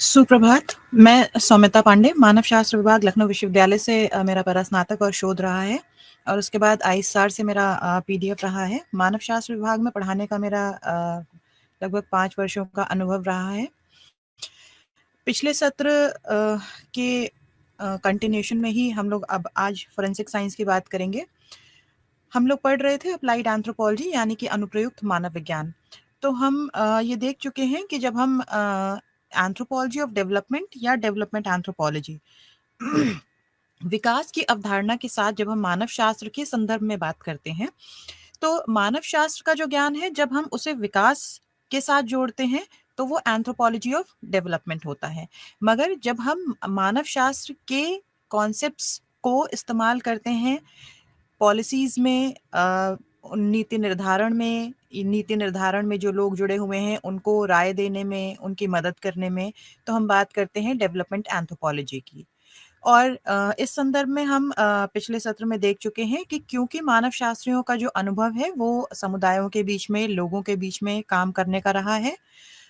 सुप्रभात। मैं सौमिता पांडे, मानव शास्त्र विभाग, लखनऊ विश्वविद्यालय से मेरा परास्नातक और शोध रहा है और उसके बाद आईएसआर से मेरा पीडीएफ रहा है। मानव शास्त्र विभाग में पढ़ाने का मेरा लगभग 5 वर्षों का अनुभव रहा है। पिछले सत्र के कंटिन्यूएशन में ही हम लोग अब आज फोरेंसिक साइंस की बात करेंगे। हम लोग पढ़ रहे थे अप्लाइड एंथ्रोपोलॉजी यानी कि अनुप्रयुक्त मानव विज्ञान। तो हम ये देख चुके हैं कि जब हम एंथ्रोपोलॉजी ऑफ डेवलपमेंट या डेवलपमेंट एंथ्रोपोलॉजी विकास की अवधारणा के साथ जब हम मानव शास्त्र के संदर्भ में बात करते हैं, तो मानव शास्त्र का जो ज्ञान है जब हम उसे विकास के साथ जोड़ते हैं तो वो एंथ्रोपोलॉजी ऑफ डेवलपमेंट होता है। मगर जब हम मानव शास्त्र के कॉन्सेप्ट्स को इस्तेमाल करते हैं पॉलिसीज में, नीति निर्धारण में जो लोग जुड़े हुए हैं उनको राय देने में, उनकी मदद करने में, तो हम बात करते हैं डेवलपमेंट एंथ्रोपोलॉजी की। और इस संदर्भ में हम पिछले सत्र में देख चुके हैं कि क्योंकि मानव शास्त्रियों का जो अनुभव है वो समुदायों के बीच में, लोगों के बीच में काम करने का रहा है।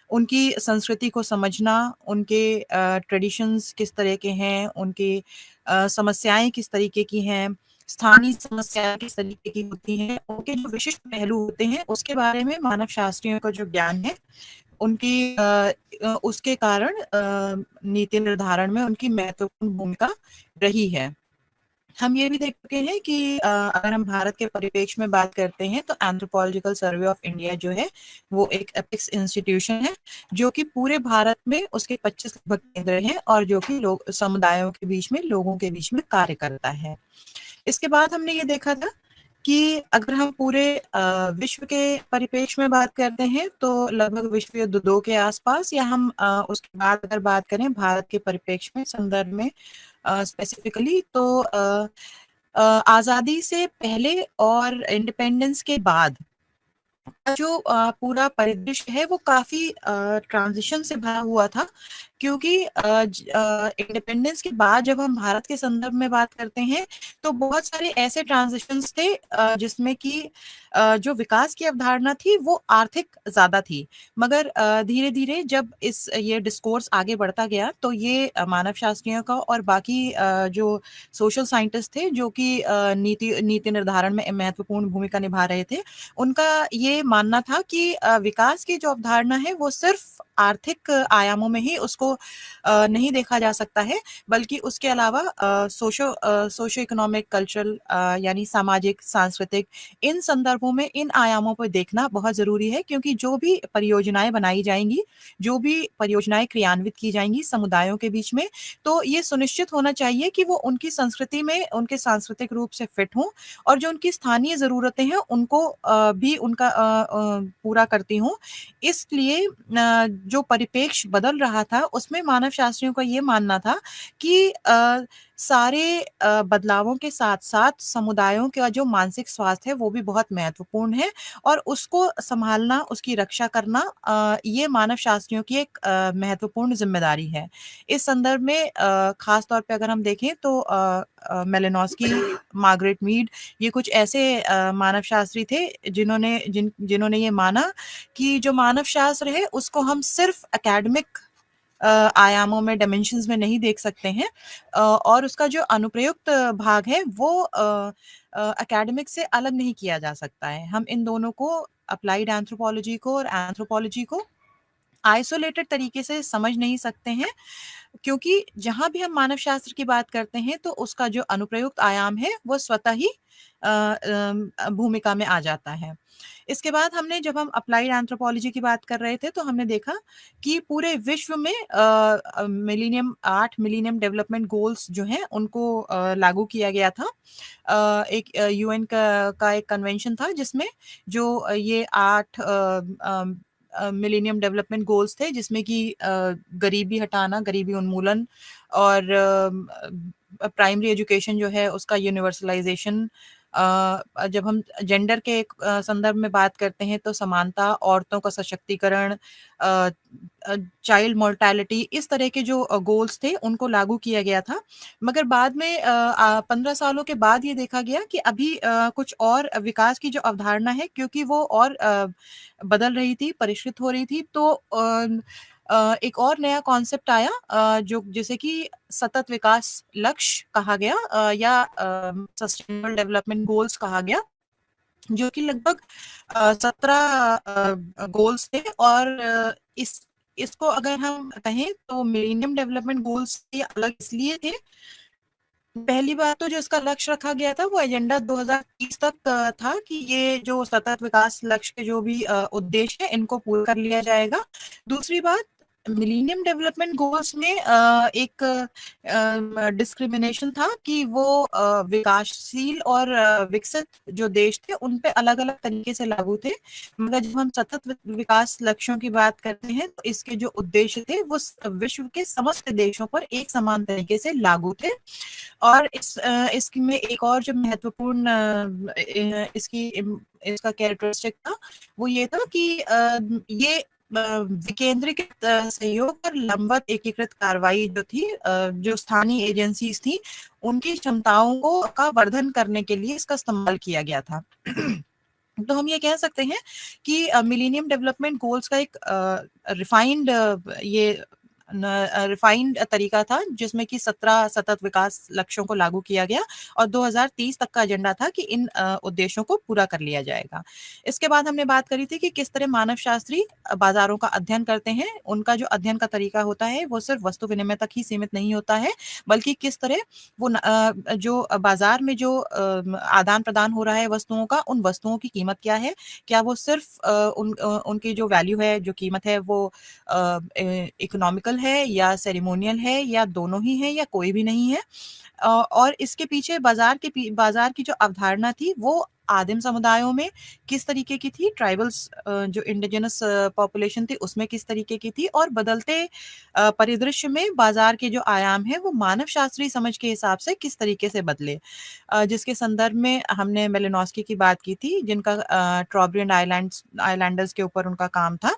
उनकी संस्कृति को समझना, उनके ट्रेडिशंस किस तरह के हैं, उनकी समस्याएं किस तरीके की हैं, स्थानीय समस्याएं किस तरीके की होती हैं, उनके जो विशिष्ट पहलू होते हैं उसके बारे में मानव शास्त्रियों का जो ज्ञान है उनकी उसके कारण नीति निर्धारण में उनकी महत्वपूर्ण भूमिका रही है। हम ये भी देख चुके हैं कि अगर हम भारत के परिप्रेक्ष्य में बात करते हैं तो एंथ्रोपोलॉजिकल सर्वे ऑफ इंडिया जो है वो एक एपिक्स इंस्टीट्यूशन है जो कि पूरे भारत में उसके 25 लगभग केंद्र हैं और जो कि लोग समुदायों के बीच में, लोगों के बीच में कार्य करता है। इसके बाद हमने ये देखा था कि अगर हम पूरे विश्व के परिप्रेक्ष्य में बात करते हैं तो लगभग विश्व युद्ध 2 के आसपास, या हम उसके बाद अगर बात करें भारत के परिप्रेक्ष्य में, संदर्भ में स्पेसिफिकली, तो आज़ादी से पहले और इंडिपेंडेंस के बाद का जो पूरा परिदृश्य है वो काफ़ी ट्रांजिशन से भरा हुआ था, क्योंकि इंडिपेंडेंस के बाद जब हम भारत के संदर्भ में बात करते हैं तो बहुत सारे ऐसे ट्रांजिशंस थे जिसमें कि जो विकास की अवधारणा थी वो आर्थिक ज़्यादा थी। मगर धीरे धीरे जब ये डिस्कोर्स आगे बढ़ता गया तो ये मानव शास्त्रियों का और बाकी जो सोशल साइंटिस्ट थे जो कि नीति नीति निर्धारण में महत्वपूर्ण भूमिका निभा रहे थे, उनका ये मानना था कि विकास की जो अवधारणा है वो सिर्फ आर्थिक आयामों में ही उसको नहीं देखा जा सकता है, बल्कि उसके अलावा सोशो इकोनॉमिक, कल्चरल यानी सामाजिक, सांस्कृतिक, इन संदर्भों में, इन आयामों पर देखना बहुत ज़रूरी है, क्योंकि जो भी परियोजनाएं बनाई जाएंगी, जो भी परियोजनाएं क्रियान्वित की जाएंगी समुदायों के बीच में, तो ये सुनिश्चित होना चाहिए कि वो उनकी संस्कृति में, उनके सांस्कृतिक रूप से फिट हों और जो उनकी स्थानीय ज़रूरतें हैं उनको भी उनका पूरा करती हूँ। इसलिए जो परिप्रेक्ष्य बदल रहा था उसमें मानव शास्त्रियों का ये मानना था कि सारे बदलावों के साथ-साथ समुदायों का जो मानसिक स्वास्थ्य है वो भी बहुत महत्वपूर्ण है और उसको सँभालना, उसकी रक्षा करना ये मानव शास्त्रियों की एक महत्वपूर्ण ज़िम्मेदारी है। इस संदर्भ में ख़ास तौर पे अगर हम देखें तो मेलिनोव्स्की, मार्गरेट मीड, ये कुछ ऐसे मानव शास्त्री थे जिन्होंने ये माना कि जो मानव शास्त्र है उसको हम सिर्फ एकेडमिक आयामों में, डायमेंशंस में नहीं देख सकते हैं, और उसका जो अनुप्रयुक्त भाग है वो एकेडमिक से अलग नहीं किया जा सकता है। हम इन दोनों को, अप्लाइड एंथ्रोपोलॉजी को और एंथ्रोपोलॉजी को, आइसोलेटेड तरीके से समझ नहीं सकते हैं, क्योंकि जहाँ भी हम मानव शास्त्र की बात करते हैं तो उसका जो अनुप्रयुक्त आयाम है वो स्वतः ही भूमिका में आ जाता है। इसके बाद हमने, जब हम अप्लाइड एंथ्रोपोलॉजी की बात कर रहे थे तो हमने देखा कि पूरे विश्व में मिलेनियम 8 मिलेनियम डेवलपमेंट गोल्स जो हैं उनको लागू किया गया था। एक यूएन का एक कन्वेंशन था जिसमें जो ये 8 मिलेनियम डेवलपमेंट गोल्स थे, जिसमें कि गरीबी हटाना, गरीबी उन्मूलन और प्राइमरी एजुकेशन जो है उसका यूनिवर्सलाइजेशन, जब हम जेंडर के एक संदर्भ में बात करते हैं तो समानता, औरतों का सशक्तिकरण, चाइल्ड मोर्टेलिटी, इस तरह के जो गोल्स थे उनको लागू किया गया था। मगर बाद में 15 सालों के बाद ये देखा गया कि अभी कुछ और विकास की जो अवधारणा है, क्योंकि वो और बदल रही थी, परिष्कृत हो रही थी, तो एक और नया कॉन्सेप्ट आया जो जिसे कि सतत विकास लक्ष्य कहा गया या सस्टेनेबल डेवलपमेंट गोल्स कहा गया, जो कि लगभग 17 गोल्स थे। और इसको अगर हम कहें तो मिलेनियम डेवलपमेंट गोल्स ये अलग इसलिए थे, पहली बात तो जो इसका लक्ष्य रखा गया था वो एजेंडा 2030 तक था कि ये जो सतत विकास लक्ष्य के जो भी उद्देश्य है इनको पूरा कर लिया जाएगा। दूसरी बात, मिलेनियम डेवलपमेंट गोल्स में एक डिस्क्रिमिनेशन था कि वो विकासशील और विकसित जो देश थे उन पे अलग अलग तरीके से लागू थे, मगर जब हम सतत विकास लक्ष्यों की बात करते हैं तो इसके जो उद्देश्य थे वो विश्व के समस्त देशों पर एक समान तरीके से लागू थे। और इसकी में एक और जो महत्वपूर्ण इसका कैरेक्टरिस्टिक था वो ये था कि ये विकेंद्रीकृत सहयोग और लंबवत एकीकृत कार्रवाई जो थी, जो स्थानीय एजेंसीज थी उनकी क्षमताओं को का वर्धन करने के लिए इसका इस्तेमाल किया गया था। तो हम ये कह सकते हैं कि मिलेनियम डेवलपमेंट गोल्स का एक रिफाइंड ये रिफाइंड तरीका था जिसमें कि 17 सतत विकास लक्ष्यों को लागू किया गया और 2030 तक का एजेंडा था कि इन उद्देश्यों को पूरा कर लिया जाएगा। इसके बाद हमने बात करी थी कि किस तरह मानव शास्त्री बाजारों का अध्ययन करते हैं। उनका जो अध्ययन का तरीका होता है वो सिर्फ वस्तु विनिमय तक ही सीमित नहीं होता है, बल्कि किस तरह वो जो बाजार में जो आदान प्रदान हो रहा है वस्तुओं का, उन वस्तुओं की कीमत क्या है, क्या वो सिर्फ उनकी जो वैल्यू है, जो कीमत है वो इकोनॉमिकल है या सेरेमोनियल है या दोनों ही है या कोई भी नहीं है। और इसके पीछे बाजार की जो अवधारणा थी वो आदिम समुदायों में किस तरीके की थी, ट्राइबल्स जो इंडिजिनस पॉपुलेशन थी उसमें किस तरीके की थी, और बदलते परिदृश्य में बाजार के जो आयाम है वो मानव शास्त्रीय समझ के हिसाब से किस तरीके से बदले। जिसके संदर्भ में हमने मेलिनोस्की की बात की थी, जिनका ट्रॉब्रियन आइलैंडर्स के ऊपर उनका काम था।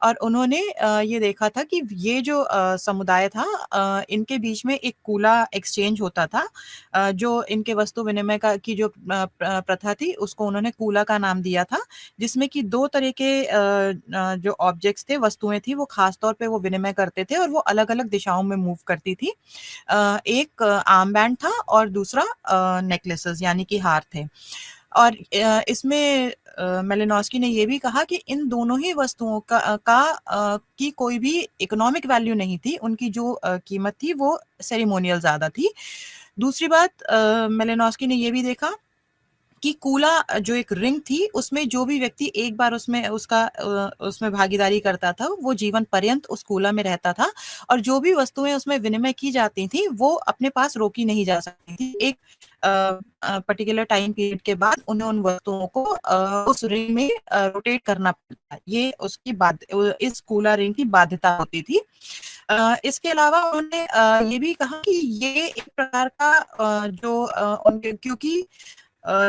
और उन्होंने ये देखा था कि ये जो समुदाय था इनके बीच में एक कूला एक्सचेंज होता था, जो इनके वस्तु विनिमय का की जो प्रथा थी उसको उन्होंने कूला का नाम दिया था, जिसमें कि दो तरह के जो ऑब्जेक्ट्स थे, वस्तुएं थी, वो खास तौर पे वो विनिमय करते थे और वो अलग अलग दिशाओं में मूव करती थी। एक आर्म बैंड था और दूसरा नेकलेसेस यानी कि हार थे। और इसमें मेलिनोस्की ने ये भी कहा कि इन दोनों ही वस्तुओं की कोई भी इकोनॉमिक वैल्यू नहीं थी, उनकी जो कीमत थी वो सेरेमोनियल ज्यादा थी। दूसरी बात, मेलिनोस्की ने ये भी देखा कि कूला जो एक रिंग थी उसमें जो भी व्यक्ति एक बार उसमें भागीदारी करता था वो जीवन पर्यंत उस कूला में रहता था, और जो भी वस्तुएं उसमें विनिमय की जाती थी वो अपने पास रोकी नहीं जा सकती थी। एक पर्टिकुलर टाइम पीरियड के बाद उन्हें उन वस्तुओं को उस रिंग में रोटेट करना पड़ता, ये उसकी इस कूला रिंग की बाध्यता होती थी। इसके अलावा उन्होंने ये भी कहा कि ये एक प्रकार का जो उनके, क्योंकि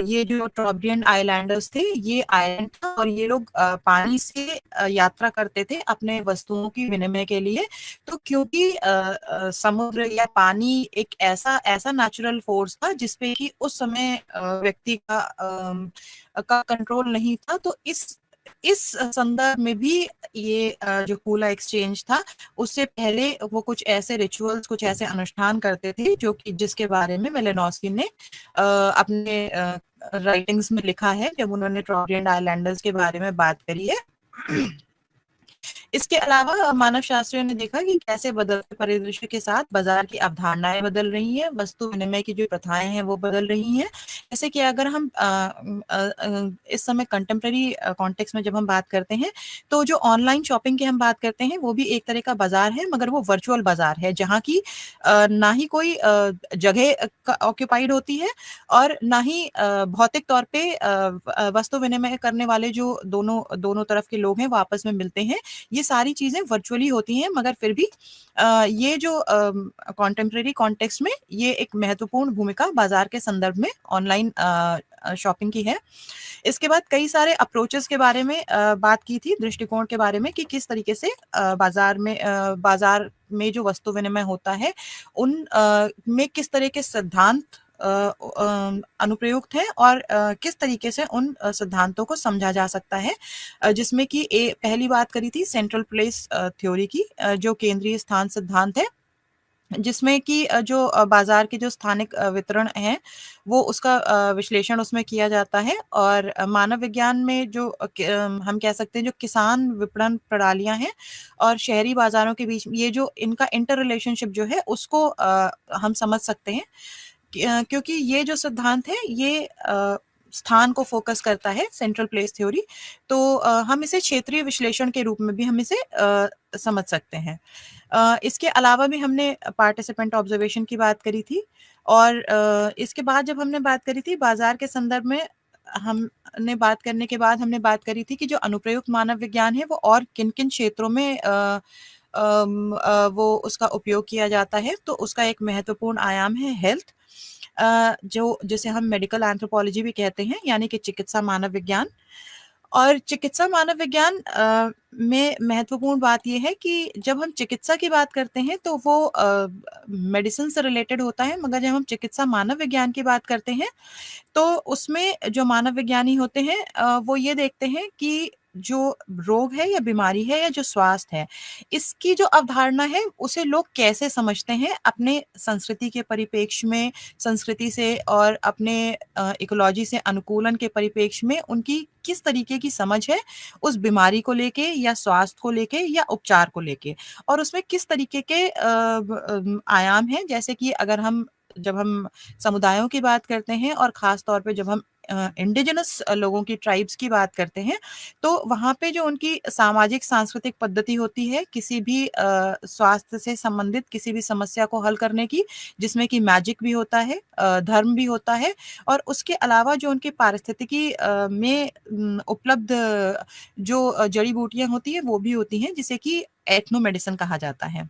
ये जो ट्रॉब्रियन आइलैंडर्स थे ये आइलैंड था और ये लोग पानी से यात्रा करते थे अपने वस्तुओं की विनिमय के लिए। तो क्योंकि समुद्र या पानी एक ऐसा नेचुरल फोर्स था जिसपे कि उस समय व्यक्ति का कंट्रोल नहीं था, तो इस संदर्भ में भी ये जो कूला एक्सचेंज था उससे पहले वो कुछ ऐसे रिचुअल्स, कुछ ऐसे अनुष्ठान करते थे जो कि जिसके बारे में मेलिनोस्की ने अपने राइटिंग्स में लिखा है जब उन्होंने ट्रॉब्रियन आइलैंडर्स के बारे में बात करी है। इसके अलावा मानव शास्त्रियों ने देखा कि कैसे बदलते परिदृश्य के साथ बाजार की अवधारणाएं बदल रही हैं, वस्तु विनिमय की जो प्रथाएं हैं वो बदल रही हैं। जैसे कि अगर हम इस समय कंटेम्प्रेरी कॉन्टेक्स्ट में जब हम बात करते हैं तो जो ऑनलाइन शॉपिंग की हम बात करते हैं वो भी एक तरह का बाजार है, मगर वो वर्चुअल बाजार है जहाँ की ना ही कोई जगह ऑक्यूपाइड होती है और ना ही भौतिक तौर पे वस्तु विनिमय करने वाले जो दोनों तरफ के लोग हैं वो आपस में मिलते हैं। ये सारी चीजें वर्चुअली होती हैं, मगर फिर भी ये जो कॉन्टेम्प्रेरी कॉन्टेक्स्ट में ये एक महत्वपूर्ण भूमिका बाजार के संदर्भ में ऑनलाइन शॉपिंग की है। इसके बाद कई सारे अप्रोचेस के बारे में बात की थी, दृष्टिकोण के बारे में कि किस तरीके से बाजार में जो वस्तु विनिमय होता है उन में किस तरह के सिद्धांत अनुप्रयुक्त है और किस तरीके से उन सिद्धांतों को समझा जा सकता है, जिसमें कि पहली बात करी थी सेंट्रल प्लेस थ्योरी की, जो केंद्रीय स्थान सिद्धांत है, जिसमें कि जो बाजार के जो स्थानिक वितरण हैं, वो उसका विश्लेषण उसमें किया जाता है। और मानव विज्ञान में जो हम कह सकते हैं जो किसान विपणन प्रणालियां हैं और शहरी बाजारों के बीच ये जो इनका इंटर रिलेशनशिप जो है उसको हम समझ सकते हैं, क्योंकि ये जो सिद्धांत है ये स्थान को फोकस करता है, सेंट्रल प्लेस थ्योरी। तो हम इसे क्षेत्रीय विश्लेषण के रूप में भी हम इसे समझ सकते हैं। इसके अलावा भी हमने पार्टिसिपेंट ऑब्जर्वेशन की बात करी थी, और इसके बाद जब हमने बात करी थी बाजार के संदर्भ में, हमने बात करने के बाद हमने बात करी थी कि जो अनुप्रयुक्त मानव विज्ञान है वो और किन किन क्षेत्रों में वो उसका उपयोग किया जाता है। तो उसका एक महत्वपूर्ण आयाम है हेल्थ, जो जिसे हम मेडिकल एंथ्रोपोलॉजी भी कहते हैं, यानी कि चिकित्सा मानव विज्ञान। और चिकित्सा मानव विज्ञान में महत्वपूर्ण बात यह है कि जब हम चिकित्सा की बात करते हैं तो वो मेडिसिन से रिलेटेड होता है, मगर जब हम चिकित्सा मानव विज्ञान की बात करते हैं तो उसमें जो मानव विज्ञानी होते हैं वो ये देखते हैं कि जो रोग है या बीमारी है या जो स्वास्थ्य है, इसकी जो अवधारणा है उसे लोग कैसे समझते हैं अपने संस्कृति के परिप्रेक्ष्य में, संस्कृति से और अपने इकोलॉजी से अनुकूलन के परिप्रेक्ष्य में उनकी किस तरीके की समझ है उस बीमारी को लेके या स्वास्थ्य को लेके या उपचार को लेके, और उसमें किस तरीके के आयाम हैं। जैसे कि अगर हम जब हम समुदायों की बात करते हैं और ख़ास तौर पे जब हम इंडिजिनस लोगों की ट्राइब्स की बात करते हैं, तो वहाँ पे जो उनकी सामाजिक सांस्कृतिक पद्धति होती है किसी भी स्वास्थ्य से संबंधित किसी भी समस्या को हल करने की, जिसमें कि मैजिक भी होता है, धर्म भी होता है, और उसके अलावा जो उनकी पारिस्थितिकी में उपलब्ध जो जड़ी-बूटियाँ होती हैं वो भी होती हैं, जिसे कि एथनो मेडिसिन कहा जाता है।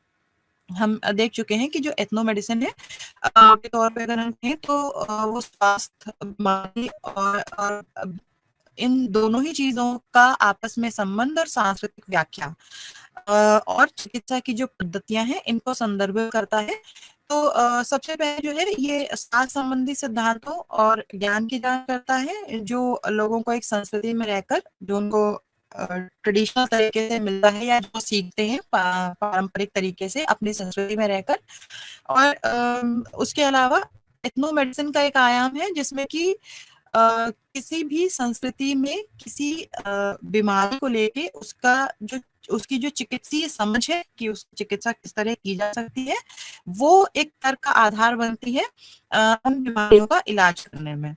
हम देख चुके हैं कि जो एथनो मेडिसिन है के तौर पे अगर हम कहें तो वो स्वास्थ्य, बीमारी और इन दोनों ही चीज़ों का आपस में संबंध और सांस्कृतिक व्याख्या और चिकित्सा की जो पद्धतियाँ हैं इनको संदर्भित करता है। तो सबसे पहले जो है ये स्वास्थ्य संबंधी सिद्धांतों और ज्ञान की जांच करता है, जो लोगों को एक संस्कृति में रहकर जो उनको ट्रेडिशनल तरीके से मिलता है या जो सीखते हैं पारंपरिक तरीके से अपनी संस्कृति में रहकर। और उसके अलावा एथनो मेडिसिन का एक आयाम है जिसमें कि किसी भी संस्कृति में किसी बीमारी को लेके उसकी जो चिकित्सीय समझ है कि उसकी चिकित्सा किस तरह की जा सकती है, वो एक तर्क का आधार बनती है उन बीमारियों का इलाज करने में।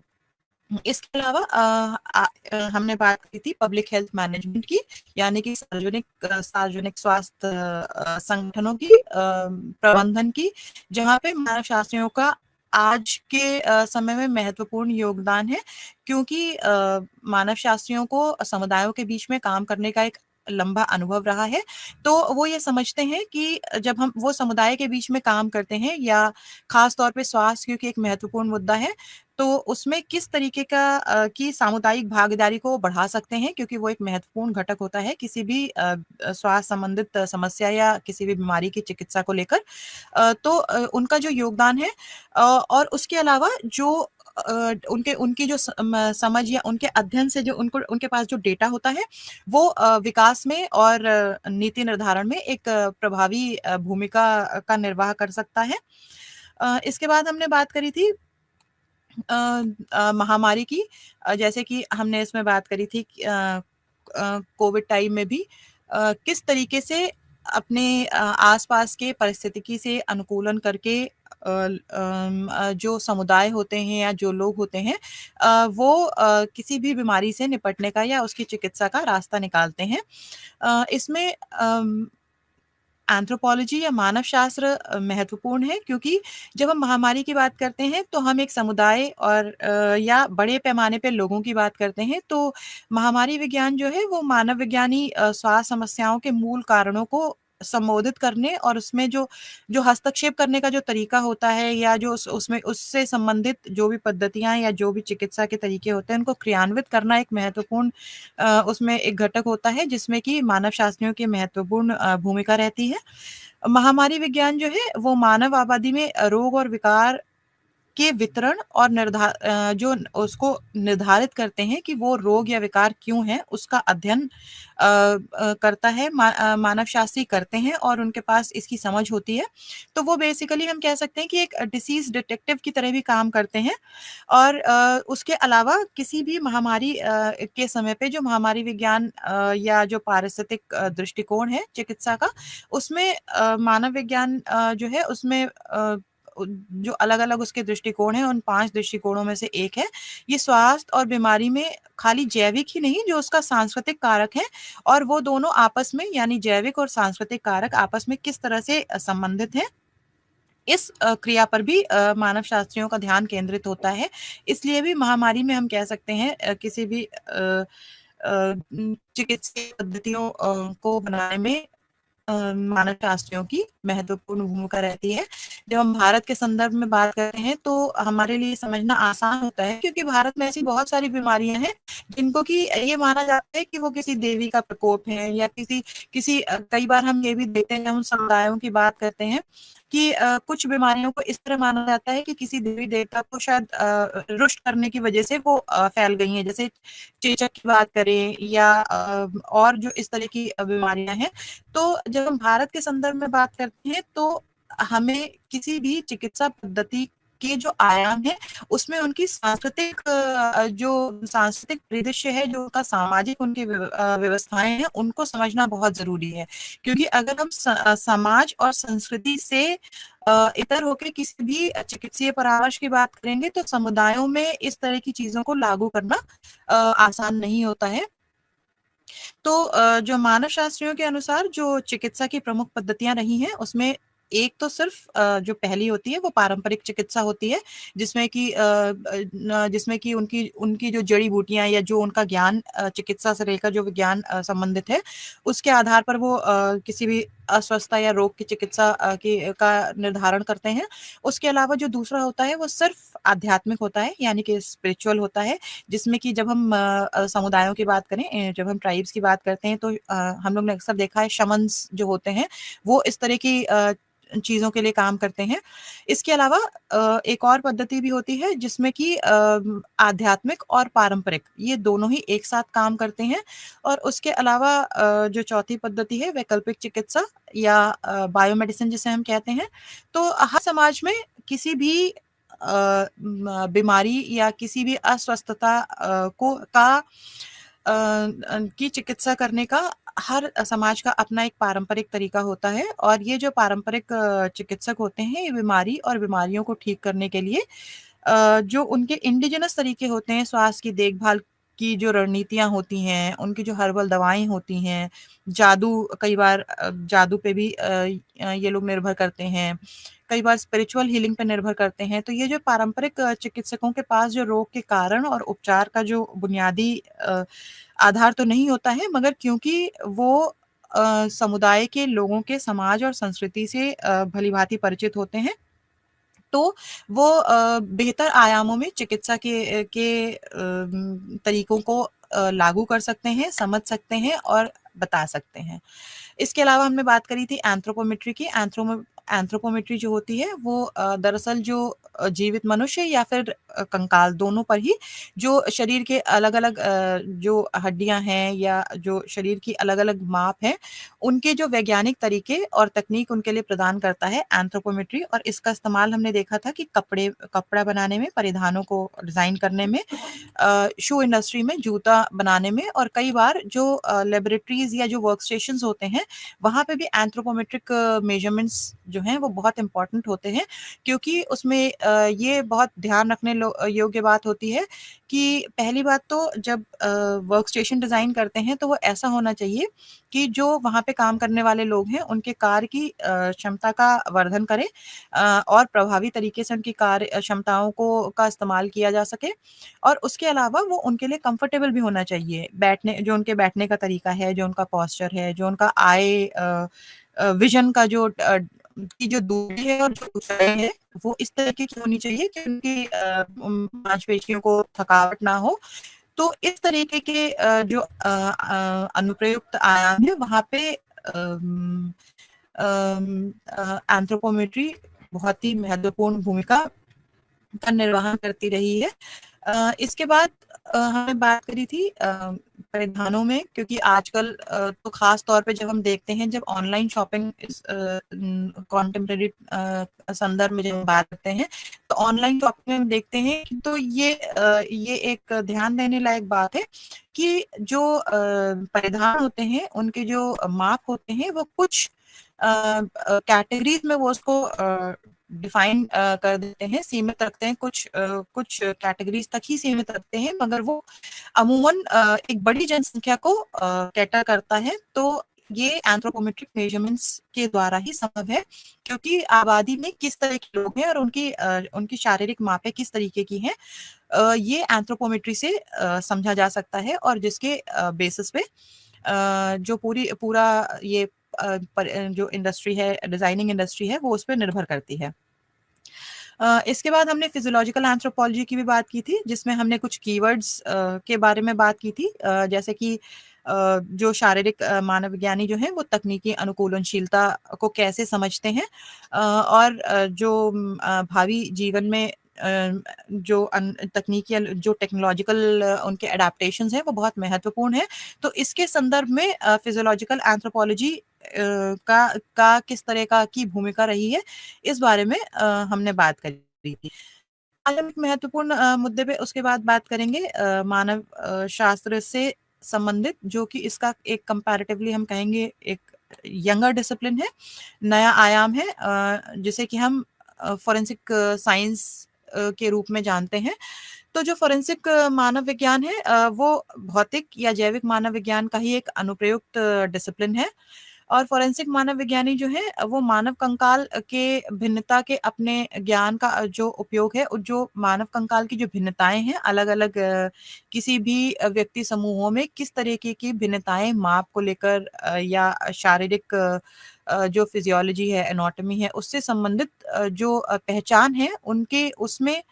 इसके अलावा हमने बात की थी पब्लिक हेल्थ मैनेजमेंट की, यानी कि सार्वजनिक स्वास्थ्य संगठनों की प्रबंधन की, जहाँ पे मानव शास्त्रियों का आज के समय में महत्वपूर्ण योगदान है, क्योंकि मानव शास्त्रियों को समुदायों के बीच में काम करने का एक लंबा अनुभव रहा है। तो वो ये समझते हैं कि जब हम वो समुदाय के बीच में काम करते हैं या खास तौर पे स्वास्थ्य क्योंकि एक महत्वपूर्ण मुद्दा है, तो उसमें किस तरीके की सामुदायिक भागीदारी को बढ़ा सकते हैं, क्योंकि वो एक महत्वपूर्ण घटक होता है किसी भी स्वास्थ्य संबंधित समस्या या किसी भी बीमारी की चिकित्सा को लेकर। तो उनका जो योगदान है और उसके अलावा जो उनकी जो समझ या उनके अध्ययन से जो उनके पास जो डेटा होता है वो विकास में और नीति निर्धारण में एक प्रभावी भूमिका का निर्वाह कर सकता है। इसके बाद हमने बात करी थी महामारी की, जैसे कि हमने इसमें बात करी थी कोविड टाइम में भी किस तरीके से अपने आसपास के परिस्थितिकी से अनुकूलन करके जो समुदाय होते हैं या जो लोग होते हैं वो किसी भी बीमारी से निपटने का या उसकी चिकित्सा का रास्ता निकालते हैं। इसमें एंथ्रोपोलॉजी या मानव शास्त्र महत्वपूर्ण है, क्योंकि जब हम महामारी की बात करते हैं तो हम एक समुदाय और या बड़े पैमाने पे लोगों की बात करते हैं। तो महामारी विज्ञान जो है वो मानव विज्ञानी स्वास्थ्य समस्याओं के मूल कारणों को संबोधित करने और उसमें जो जो हस्तक्षेप करने का जो तरीका होता है या जो उसमें उससे संबंधित जो भी पद्धतियां या जो भी चिकित्सा के तरीके होते हैं उनको क्रियान्वित करना एक महत्वपूर्ण उसमें एक घटक होता है, जिसमें कि मानव शास्त्रियों की महत्वपूर्ण भूमिका रहती है। महामारी विज्ञान जो है वो मानव आबादी में रोग और विकार के वितरण और जो उसको निर्धारित करते हैं कि वो रोग या विकार क्यों है, उसका अध्ययन करता है, मानव शास्त्री करते हैं और उनके पास इसकी समझ होती है। तो वो बेसिकली हम कह सकते हैं कि एक डिसीज डिटेक्टिव की तरह भी काम करते हैं। और उसके अलावा किसी भी महामारी के समय पे जो महामारी विज्ञान या जो पारिस्थितिक दृष्टिकोण है चिकित्सा का, उसमें मानव विज्ञान जो है उसमें जो अलग-अलग उसके दृष्टिकोण हैं, उन 5 दृष्टिकोणों में से एक है। ये स्वास्थ्य और बीमारी में खाली जैविक ही नहीं, जो उसका सांस्कृतिक कारक है और वो दोनों आपस में, यानी जैविक और सांस्कृतिक कारक आपस में किस तरह से संबंधित हैं, इस क्रिया पर भी मानव शास्त्रियों का ध्यान केंद्रित होता है। इसलिए भी महामारी में हम कह सकते हैं किसी भी चिकित्सीय पद्धतियों को बनाने में मानव शास्त्रियों की महत्वपूर्ण भूमिका रहती है। जब हम भारत के संदर्भ में बात करते हैं तो हमारे लिए समझना आसान होता है, क्योंकि भारत में ऐसी बहुत सारी बीमारियां हैं जिनको कि ये माना जाता है कि वो किसी देवी का प्रकोप है या किसी किसी कई बार हम ये भी देखते हैं, हम समुदायों की बात करते हैं कि कुछ बीमारियों को इस तरह माना जाता है कि किसी देवी देवता को शायद रुष्ट करने की वजह से वो फैल गई हैं, जैसे चेचक की बात करें या और जो इस तरह की बीमारियां हैं। तो जब हम भारत के संदर्भ में बात करते हैं तो हमें किसी भी चिकित्सा पद्धति के जो आयाम है उसमें उनकी सांस्कृतिक जो सांस्कृतिक परिदृश्य है, जो उनका सामाजिक उनकी व्यवस्थाएं हैं, उनको समझना बहुत जरूरी है। क्योंकि अगर हम समाज और संस्कृति से इतर होकर किसी भी चिकित्सीय परामर्श की बात करेंगे तो समुदायों में इस तरह की चीजों को लागू करना आसान नहीं होता है। तो जो मानव शास्त्रियों के अनुसार जो चिकित्सा की प्रमुख पद्धतियां रही हैं उसमें एक तो सिर्फ जो पहली होती है वो पारंपरिक चिकित्सा होती है, जिसमें कि उनकी उनकी जो जड़ी बूटियां या जो उनका ज्ञान चिकित्सा से लेकर जो विज्ञान संबंधित है, उसके आधार पर वो किसी भी अस्वस्थता या रोग की चिकित्सा का निर्धारण करते हैं। उसके अलावा जो दूसरा होता है वो सिर्फ आध्यात्मिक होता है, यानी कि स्पिरिचुअल होता है, जिसमें कि जब हम समुदायों की बात करें, जब हम ट्राइब्स की बात करते हैं तो हम लोग ने अक्सर देखा है शमन्स जो होते हैं वो इस तरह की चीजों के लिए काम करते हैं। इसके अलावा एक और पद्धति भी होती है जिसमें कि आध्यात्मिक और पारंपरिक ये दोनों ही एक साथ काम करते हैं। और उसके अलावा जो चौथी पद्धति है वैकल्पिक चिकित्सा या बायोमेडिसिन जिसे हम कहते हैं। तो हर समाज में किसी भी बीमारी या किसी भी अस्वस्थता की चिकित्सा करने का हर समाज का अपना एक पारंपरिक तरीका होता है। और ये जो पारंपरिक चिकित्सक होते हैं ये बीमारी और बीमारियों को ठीक करने के लिए जो उनके इंडिजिनस तरीके होते हैं, स्वास्थ्य की देखभाल की जो रणनीतियां होती हैं, उनकी जो हर्बल दवाएं होती हैं, जादू, कई बार जादू पे भी ये लोग निर्भर करते हैं, कई बार स्पिरिचुअल हीलिंग पे निर्भर करते हैं। तो ये जो पारंपरिक चिकित्सकों के पास जो रोग के कारण और उपचार का जो बुनियादी आधार तो नहीं होता है, मगर क्योंकि वो समुदाय के लोगों के समाज और संस्कृति से भली-भांति परिचित होते हैं, तो वो बेहतर आयामों में चिकित्सा के तरीकों को लागू कर सकते हैं, समझ सकते हैं और बता सकते हैं। इसके अलावा हमने बात करी थी एंथ्रोपोमेट्री की। एंथ्रोपोमेट्री जो होती है वो दरअसल जो जीवित मनुष्य या फिर कंकाल दोनों पर ही जो शरीर के अलग-अलग जो हड्डियां हैं या जो शरीर की अलग-अलग माप है, उनके जो वैज्ञानिक तरीके और तकनीक उनके लिए प्रदान करता है एंथ्रोपोमेट्री। और इसका इस्तेमाल हमने देखा था कि कपड़ा बनाने में, परिधानों को डिजाइन करने में, शू इंडस्ट्री में, जूता बनाने में, और कई बार जो लेबोरेटरीज या जो वर्क स्टेशन होते हैं वहां पे भी एंथ्रोपोमेट्रिक मेजरमेंट्स जो हैं वो बहुत इंपॉर्टेंट होते हैं। क्योंकि उसमें ये बहुत ध्यान रखने योग्य बात होती है कि पहली बात तो जब वर्क स्टेशन डिजाइन करते हैं तो वो ऐसा होना चाहिए कि जो वहाँ पे काम करने वाले लोग हैं उनके कार्य की क्षमता का वर्धन करे, और प्रभावी तरीके से उनकी कार्य क्षमताओं को का इस्तेमाल किया जा सके। और उसके अलावा वो उनके लिए कंफर्टेबल भी होना चाहिए, बैठने जो उनके बैठने का तरीका है, जो उनका पोस्चर है, जो उनका विजन का जो की जो दूरी है और जो ऊंचाई है वो इस तरीके की होनी चाहिए कि उनकी मांसपेशियों को थकावट ना हो। तो इस तरीके के जो अनुप्रयुक्त आयाम है वहां पे एंथ्रोपोमेट्री बहुत ही महत्वपूर्ण भूमिका का निर्वहन करती रही है। इसके बाद हमने बात करी थी परिधानों में, क्योंकि आजकल तो खास तौर पे जब हम देखते हैं, जब ऑनलाइन शॉपिंग इस कॉन्टेम्परेरी संदर्भ में जब हम बात करते हैं, तो ऑनलाइन शॉपिंग में हम देखते हैं कि तो ये एक ध्यान देने लायक बात है कि जो परिधान होते हैं, उनके जो माप होते हैं, वो कुछ कैटेगरीज में वो उसको डिफाइन कर देते हैं, सीमित रखते हैं, कुछ कैटेगरीज तक ही सीमित रखते हैं, मगर वो अमूमन एक बड़ी जनसंख्या को कैटर करता है। तो ये एंथ्रोपोमेट्रिक मेजरमेंट्स के द्वारा ही संभव है, क्योंकि आबादी में किस तरह के लोग हैं और उनकी शारीरिक मापें किस तरीके की हैं, ये एंथ्रोपोमेट्री से समझा जा सकता है, और जिसके बेसिस पे जो पूरा ये जो इंडस्ट्री है, डिजाइनिंग इंडस्ट्री है, वो उस पर निर्भर करती है। इसके बाद हमने फिजियोलॉजिकल एंथ्रोपोलॉजी की भी बात की थी, जिसमें हमने कुछ कीवर्ड्स के बारे में बात की थी, जैसे कि जो शारीरिक मानव विज्ञानी जो हैं, वो तकनीकी अनुकूलनशीलता को कैसे समझते हैं, और भावी जीवन में जो तकनीकी जो टेक्नोलॉजिकल उनके एडाप्टेशंस हैं, वो बहुत महत्वपूर्ण है। तो इसके संदर्भ में फिजियोलॉजिकल एंथ्रोपोलॉजी का किस तरह का की भूमिका रही है, इस बारे में हमने बात करी थी। आज हम एक महत्वपूर्ण मुद्दे पे उसके बाद बात करेंगे, मानव शास्त्र से संबंधित, जो कि इसका एक कंपैरेटिवली हम कहेंगे एक यंगर डिसिप्लिन है, नया आयाम है, जिसे कि हम फोरेंसिक साइंस के रूप में जानते हैं। तो जो फोरेंसिक मानव विज्ञान है, वो भौतिक या जैविक मानव विज्ञान का ही एक अनुप्रयुक्त डिसिप्लिन है। और फोरेंसिक मानव विज्ञानी जो है, वो मानव कंकाल के भिन्नता के अपने ज्ञान का जो उपयोग है, जो मानव कंकाल की जो भिन्नताएं हैं, अलग अलग किसी भी व्यक्ति समूहों में किस तरीके की भिन्नताएं माप को लेकर या शारीरिक जो फिजियोलॉजी है, एनाटॉमी है, उससे संबंधित जो पहचान है, उनके उसमें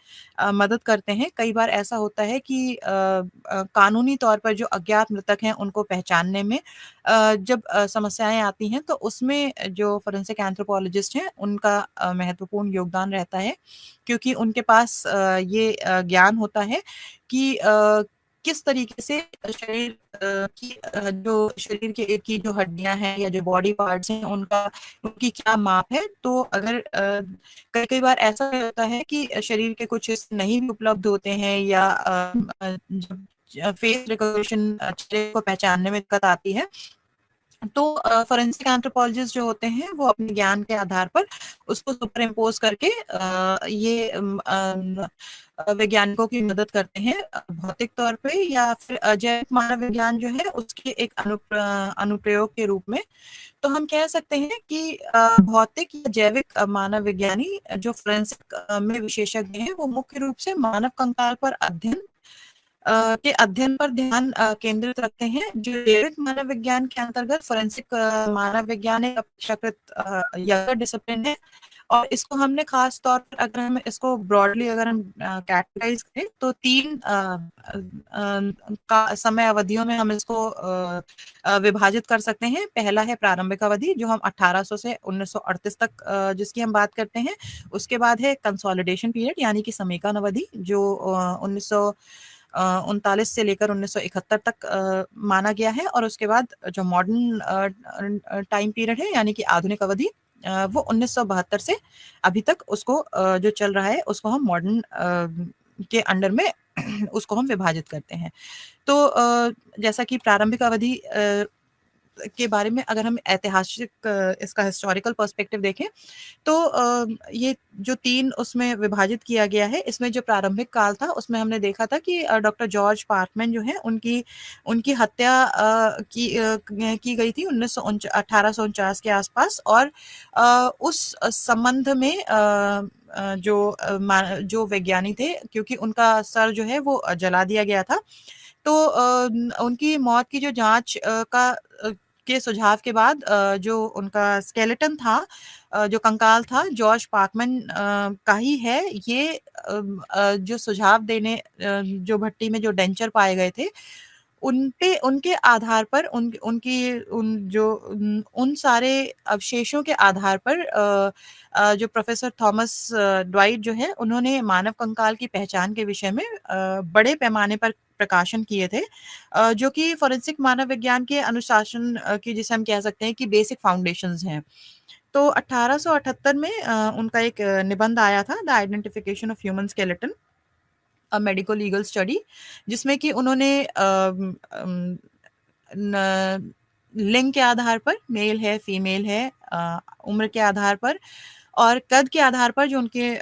मदद करते हैं। कई बार ऐसा होता है कि कानूनी तौर पर जो अज्ञात मृतक हैं, उनको पहचानने में जब समस्याएं आती हैं, तो उसमें जो फोरेंसिक एंथ्रोपोलॉजिस्ट हैं, उनका महत्वपूर्ण योगदान रहता है, क्योंकि उनके पास ये ज्ञान होता है कि किस तरीके से शरीर की जो शरीर के की जो हड्डियां हैं या जो बॉडी पार्ट्स हैं, उनकी क्या माप है। तो अगर कई कई बार ऐसा होता है कि शरीर के कुछ हिस्से नहीं भी उपलब्ध होते हैं, या जब फेस रिकॉग्निशन, चेहरे को पहचानने में दिक्कत आती है, तो फोरेंसिक एंथ्रोपोलॉजिस्ट जो होते हैं, वो अपने ज्ञान के आधार पर उसको सुपर इम्पोज करके ये वैज्ञानिकों की मदद करते हैं, भौतिक तौर पे या फिर जैविक मानव विज्ञान जो है, उसके एक अनुप्रयोग के रूप में। तो हम कह सकते हैं कि भौतिक या जैविक मानव विज्ञानी जो फोरेंसिक में विशेषज्ञ हैं, वो मुख्य रूप से मानव कंकाल पर के अध्ययन पर ध्यान केंद्रित रखते हैं। जो जैविक मानव विज्ञान के अंतर्गत फोरेंसिक मानव विज्ञान एक अपेक्षाकृत यंगर डिसिप्लिन है, और इसको हमने खास तौर पर, अगर हम इसको ब्रॉडली अगर हम कैटेगराइज करें, तो 3 का समय अवधियों में हम इसको विभाजित कर सकते हैं। पहला है प्रारंभिक अवधि, जो हम 1800 से 1938 तक जिसकी हम बात करते हैं। उसके बाद है कंसोलिडेशन पीरियड, यानी कि समेकन अवधि, जो 1939 से लेकर 1971 तक माना गया है। और उसके बाद जो मॉडर्न टाइम पीरियड है, यानी कि आधुनिक अवधि, वो 1972 से अभी तक उसको जो चल रहा है, उसको हम मॉडर्न के अंडर में उसको हम विभाजित करते हैं। तो जैसा कि प्रारंभिक अवधि के बारे में अगर हम ऐतिहासिक इसका हिस्टोरिकल पर्सपेक्टिव देखें, तो ये जो 3 उसमें विभाजित किया गया है, इसमें जो प्रारंभिक काल था, उसमें हमने देखा था कि डॉक्टर जॉर्ज पार्कमैन जो है, उनकी उनकी हत्या की गई थी 1849 के आसपास। और उस संबंध में जो वैज्ञानिक थे, क्योंकि उनका सर जो है वो जला दिया गया था, तो उनकी मौत की जो जांच के सुझाव के बाद जो उनका स्केलेटन था, जो कंकाल था, जॉर्ज पार्कमैन का ही है। ये जो सुझाव देने जो भट्टी में जो डेंचर पाए गए थे, उनके आधार पर उन सारे अवशेषों के आधार पर जो प्रोफेसर थॉमस ड्वाइट जो है, उन्होंने मानव कंकाल की पहचान के विषय में बड़े पैमाने पर प्रकाशन किए थे, जो कि फोरेंसिक मानव विज्ञान के अनुशासन की, जिसे हम कह सकते हैं कि बेसिक फाउंडेशंस हैं। तो 1878 में उनका एक निबंध आया था, the identification of human skeleton, a medico legal study, जिसमें कि उन्होंने लिंग के आधार पर, मेल है फीमेल है, उम्र के आधार पर और कद के आधार पर जो उनके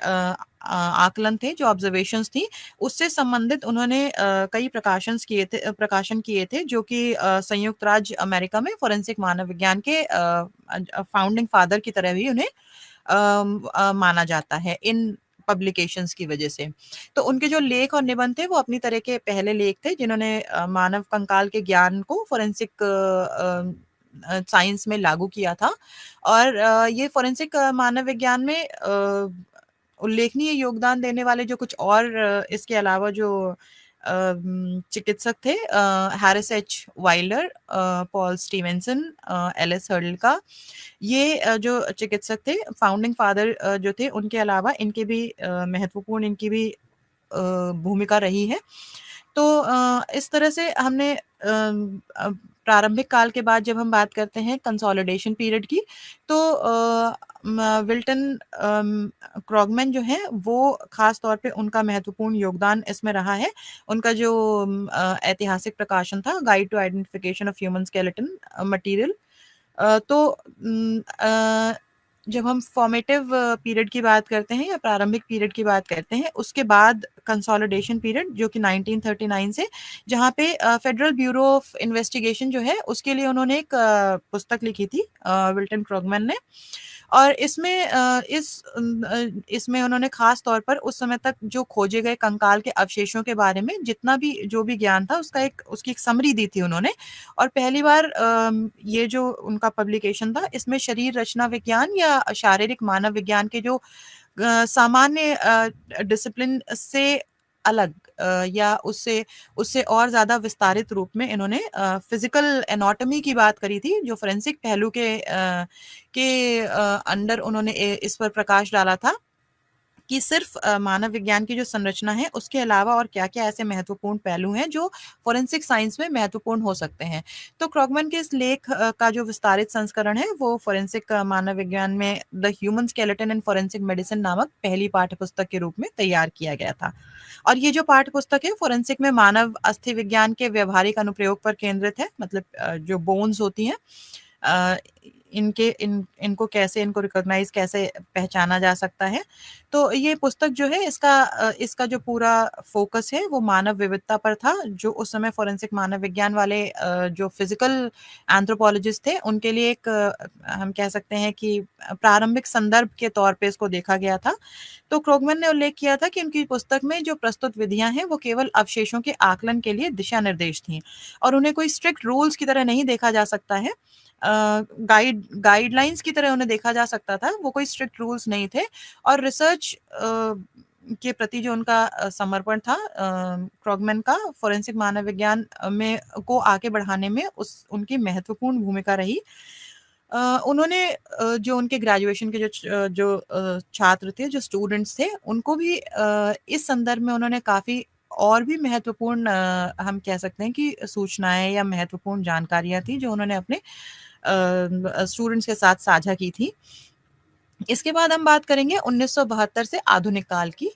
आकलन थे, जो ऑब्जर्वेशंस थी, उससे संबंधित उन्होंने कई प्रकाशन किए थे, जो कि संयुक्त राज्य अमेरिका में फोरेंसिक मानव विज्ञान के फाउंडिंग फादर की तरह भी उन्हें माना जाता है इन पब्लिकेशंस की वजह से। तो उनके जो लेख और निबंध थे, वो अपनी तरह के पहले लेख थे, जिन्होंने मानव कंकाल के ज्ञान को फोरेंसिक साइंस में लागू किया था। और ये फोरेंसिक मानव विज्ञान में उल्लेखनीय योगदान देने वाले जो कुछ और इसके अलावा जो चिकित्सक थे, Harris H Weiler, Paul Stevenson, Ellis Hurdle का, ये जो चिकित्सक थे, फाउंडिंग फादर जो थे, उनके अलावा इनके भी महत्वपूर्ण इनकी भी भूमिका रही है। तो इस तरह से हमने प्रारंभिक काल के बाद जब हम बात करते हैं कंसोलिडेशन पीरियड की, तो विल्टन क्रॉगमैन जो है, वो खास तौर पे उनका महत्वपूर्ण योगदान इसमें रहा है। उनका जो ऐतिहासिक प्रकाशन था, guide to identification of human skeleton material, तो जब हम फॉर्मेटिव पीरियड की बात करते हैं या प्रारंभिक पीरियड की बात करते हैं, उसके बाद कंसोलिडेशन पीरियड जो कि 1939 से, जहाँ पे फेडरल ब्यूरो ऑफ इन्वेस्टिगेशन जो है, उसके लिए उन्होंने एक पुस्तक लिखी थी, विल्टन क्रॉगमैन ने। और इसमें उन्होंने खास तौर पर उस समय तक जो खोजे गए कंकाल के अवशेषों के बारे में जितना भी जो भी ज्ञान था, उसकी एक समरी दी थी उन्होंने। और पहली बार ये जो उनका पब्लिकेशन था, इसमें शरीर रचना विज्ञान या शारीरिक मानव विज्ञान के जो सामान्य डिसिप्लिन से अलग या उससे उससे और ज़्यादा विस्तारित रूप में इन्होंने फिजिकल एनाटॉमी की बात करी थी, जो फोरेंसिक पहलू के अंडर उन्होंने इस पर प्रकाश डाला था कि सिर्फ मानव विज्ञान की जो संरचना है, उसके अलावा और क्या-क्या ऐसे महत्वपूर्ण पहलू हैं जो फोरेंसिक साइंस में महत्वपूर्ण हो सकते हैं। तो क्रॉगमैन के इस लेख का जो विस्तारित संस्करण है, वो फोरेंसिक मानव विज्ञान में the human skeleton in forensic medicine नामक पहली पाठ्यपुस्तक के रूप में तैयार किया गया था। और ये जो पाठ्यपुस्तक है, फोरेंसिक में मानव अस्थि विज्ञान के व्यावहारिक अनुप्रयोग पर केंद्रित है, मतलब जो बोन्स होती हैं, अ, इनको कैसे, इनको रिकॉग्नाइज कैसे पहचाना जा सकता है। तो ये पुस्तक जो है, इसका जो पूरा फोकस है, वो मानव विविधता पर था, जो उस समय फोरेंसिक मानव विज्ञान वाले जो फिजिकल एंथ्रोपोलॉजिस्ट थे, उनके लिए एक हम कह सकते हैं कि प्रारंभिक संदर्भ के तौर पे इसको देखा गया था। तो क्रोगमैन ने उल्लेख किया था कि उनकी पुस्तक में जो प्रस्तुत विधियां हैं, वो केवल अवशेषों के आकलन के लिए दिशा निर्देश थी और उन्हें कोई स्ट्रिक्ट रूल्स की तरह नहीं देखा जा सकता है। गाइडलाइंस की तरह उन्हें देखा जा सकता था, वो कोई स्ट्रिक्ट रूल्स नहीं थे। और रिसर्च के प्रति जो उनका समर्पण था क्रॉगमैन का, फोरेंसिक मानव विज्ञान में को आगे बढ़ाने में उनकी महत्वपूर्ण भूमिका रही। उन्होंने जो उनके ग्रेजुएशन के जो छात्र थे, जो स्टूडेंट्स थे, उनको भी इस संदर्भ में उन्होंने काफ़ी और भी महत्वपूर्ण हम कह सकते हैं कि सूचनाएँ या महत्वपूर्ण जानकारियाँ थी, जो उन्होंने अपने स्टूडेंट्स के साथ साझा की थी। इसके बाद हम बात करेंगे 1972 से आधुनिक काल की।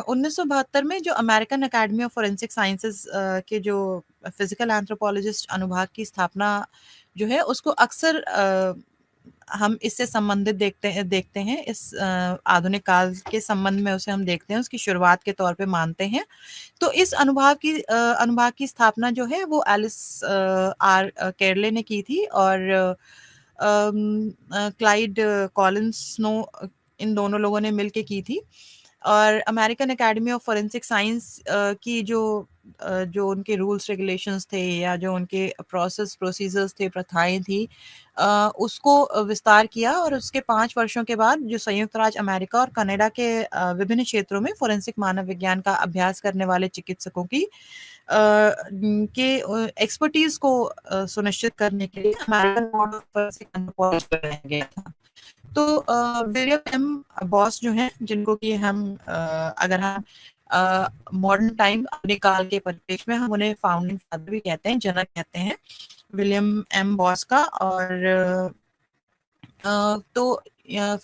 1972 में जो American academy of forensic sciences के जो फिजिकल एंथ्रोपोलॉजिस्ट अनुभाग की स्थापना जो है, उसको अक्सर हम इससे संबंधित देखते हैं, इस आधुनिक काल के संबंध में उसे हम देखते हैं, उसकी शुरुआत के तौर पे मानते हैं। तो इस अनुभाग की स्थापना जो है, वो एलिस आर केरले ने की थी और क्लाइड कॉलिंस स्नो, इन दोनों लोगों ने मिलके की थी। और American academy of forensic science की जो उनके रूल्स रेगुलेशंस थे या जो उनके प्रोसीजर्स थे, प्रथाएं थी, उसको विस्तार किया और उसके 5 वर्षों के बाद जो संयुक्त राज्य अमेरिका और कनाडा के विभिन्न क्षेत्रों में फोरेंसिक मानव विज्ञान का अभ्यास करने वाले चिकित्सकों की के एक्सपर्टीज को सुनिश्चित करने के लिए अमेरिकन मॉडल पर से एंथ्रोपोलॉजी बनाया गया था। तो विलियम एम बॉस जो हैं, जिनको कि हम अगर हम मॉडर्न टाइम अपने काल के परिप्रेक्ष्य में हम उन्हें फाउंडिंग फादर भी कहते हैं, जनक कहते हैं विलियम एम बॉस का। और तो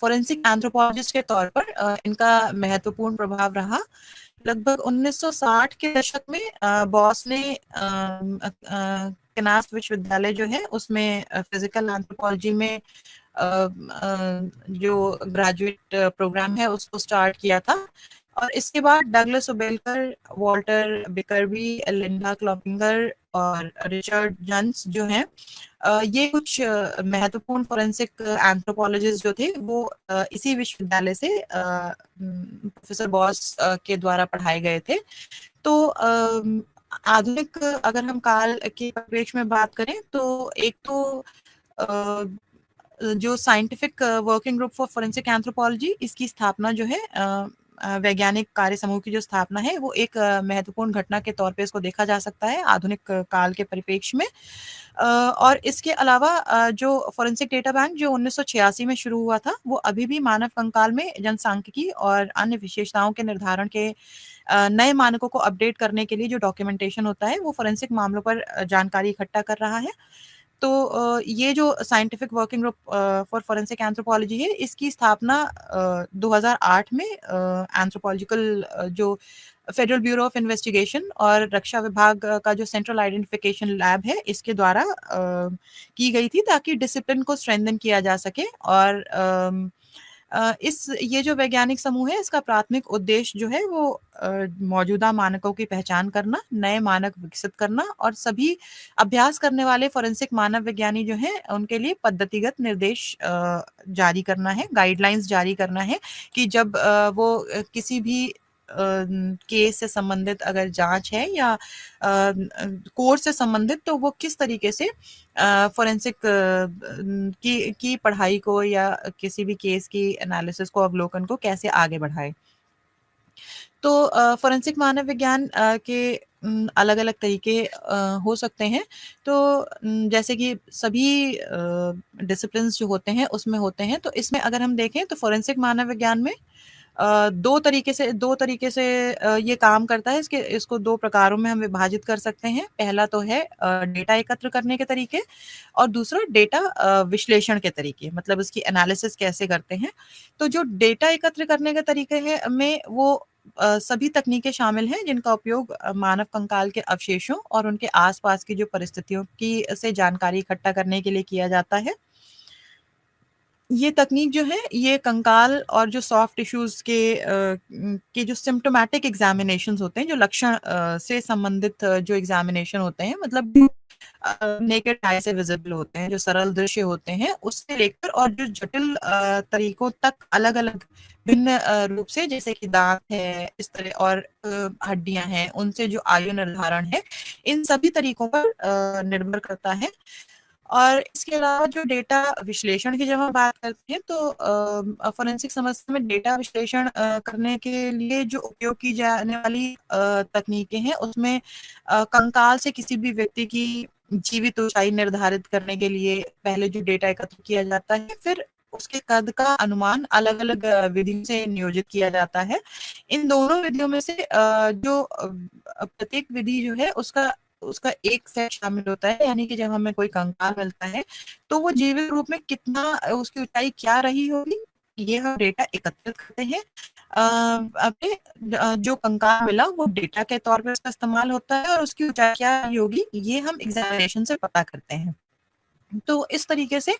फोरेंसिक एंथ्रोपोलॉजिस्ट के तौर पर इनका महत्वपूर्ण प्रभाव रहा। लगभग 1960 के दशक में बॉस ने केनास विश्वविद्यालय जो है उसमें फिजिकल एंथ्रोपोलॉजी में जो ग्रेजुएट प्रोग्राम है उसको स्टार्ट किया था। और इसके बाद डगलस ओबेलकर, वॉल्टर बिकरबी, लिंडा क्लॉपिंगर और रिचर्ड जन्स जो हैं, ये कुछ महत्वपूर्ण फोरेंसिक एंथ्रोपोलॉजिस्ट जो थे वो इसी विश्वविद्यालय से प्रोफेसर बॉस के द्वारा पढ़ाए गए थे। तो आधुनिक अगर हम काल के परिप्रेक्ष्य में बात करें तो एक तो जो scientific working group for forensic anthropology, इसकी स्थापना जो है वैज्ञानिक कार्य समूह की जो स्थापना है वो एक महत्वपूर्ण घटना के तौर पे इसको देखा जा सकता है आधुनिक काल के परिप्रेक्ष्य में। और इसके अलावा जो फोरेंसिक डेटा बैंक जो 1986 में शुरू हुआ था वो अभी भी मानव कंकाल में जनसांख्यिकी और अन्य विशेषताओं के निर्धारण के नए मानकों को अपडेट करने के लिए जो डॉक्यूमेंटेशन होता है वो फोरेंसिक मामलों पर जानकारी इकट्ठा कर रहा है। तो ये जो scientific working group for forensic anthropology है, इसकी स्थापना 2008 में एंथ्रोपोलॉजिकल जो फेडरल ब्यूरो ऑफ इन्वेस्टिगेशन और रक्षा विभाग का जो सेंट्रल आइडेंटिफिकेशन लैब है इसके द्वारा की गई थी, ताकि डिसिप्लिन को स्ट्रेंथन किया जा सके। और इस ये जो वैज्ञानिक समूह है इसका प्राथमिक उद्देश्य जो है वो मौजूदा मानकों की पहचान करना, नए मानक विकसित करना और सभी अभ्यास करने वाले फोरेंसिक मानव विज्ञानी जो हैं उनके लिए पद्धतिगत निर्देश जारी करना है, गाइडलाइंस जारी करना है कि जब वो किसी भी केस से संबंधित अगर जांच है या कोर्स से संबंधित, तो वो किस तरीके से फोरेंसिक की पढ़ाई को या किसी भी केस की एनालिसिस को, अवलोकन को कैसे आगे बढ़ाए। तो फोरेंसिक मानव विज्ञान के अलग-अलग तरीके हो सकते हैं। तो जैसे कि सभी डिसिप्लिन्स जो होते हैं उसमें होते हैं, तो इसमें अगर हम देखें तो फोरेंसिक मानव विज्ञान में 2 तरीके से ये काम करता है। इसको 2 प्रकारों में हम विभाजित कर सकते हैं। पहला तो है डेटा एकत्र करने के तरीके और दूसरा डेटा विश्लेषण के तरीके, मतलब उसकी एनालिसिस कैसे करते हैं। तो जो डेटा एकत्र करने के तरीके हैं में वो सभी तकनीकें शामिल हैं जिनका उपयोग मानव कंकाल के अवशेषों और उनके आस-पास की जो परिस्थितियों की से जानकारी इकट्ठा करने के लिए किया जाता है। ये तकनीक जो है ये कंकाल और जो सॉफ्ट टिश्यूज़ के जो सिम्प्टोमैटिक एग्ज़ामिनेशंस होते हैं, जो लक्षण से संबंधित जो एग्ज़ामिनेशन होते हैं, मतलब नेकेड आई से विज़िबल होते हैं, जो सरल दृश्य होते हैं, उससे लेकर और जो जटिल तरीकों तक अलग-अलग भिन्न रूप से, जैसे कि दाँत है, इस तरह और हड्डियाँ हैं, उनसे जो आयु निर्धारण है, इन सभी तरीकों पर निर्भर करता है। और इसके अलावा जो डेटा विश्लेषण की जब हम बात करते हैं तो फोरेंसिक समस्या में डेटा विश्लेषण करने के लिए जो उपयोग की जाने वाली तकनीकें हैं उसमें कंकाल से किसी भी व्यक्ति की जीवित ऊंचाई निर्धारित करने के लिए पहले जो डेटा एकत्र किया जाता है, फिर उसके कद का अनुमान अलग-अलग विधियों से नियोजित किया जाता है। इन दोनों विधियों में से जो प्रत्येक विधि जो है उसका उसका एक सेट शामिल होता है, यानी कि जब हमें कोई कंकाल मिलता है तो वो जीवित रूप में कितना उसकी ऊंचाई क्या रही होगी, ये हम डेटा एकत्रित करते हैं। अपने जो कंकाल मिला वो डेटा के तौर पर उसका इस्तेमाल होता है और उसकी ऊंचाई क्या रही होगी ये हम एग्जामिनेशन से पता करते हैं। तो इस तरीके से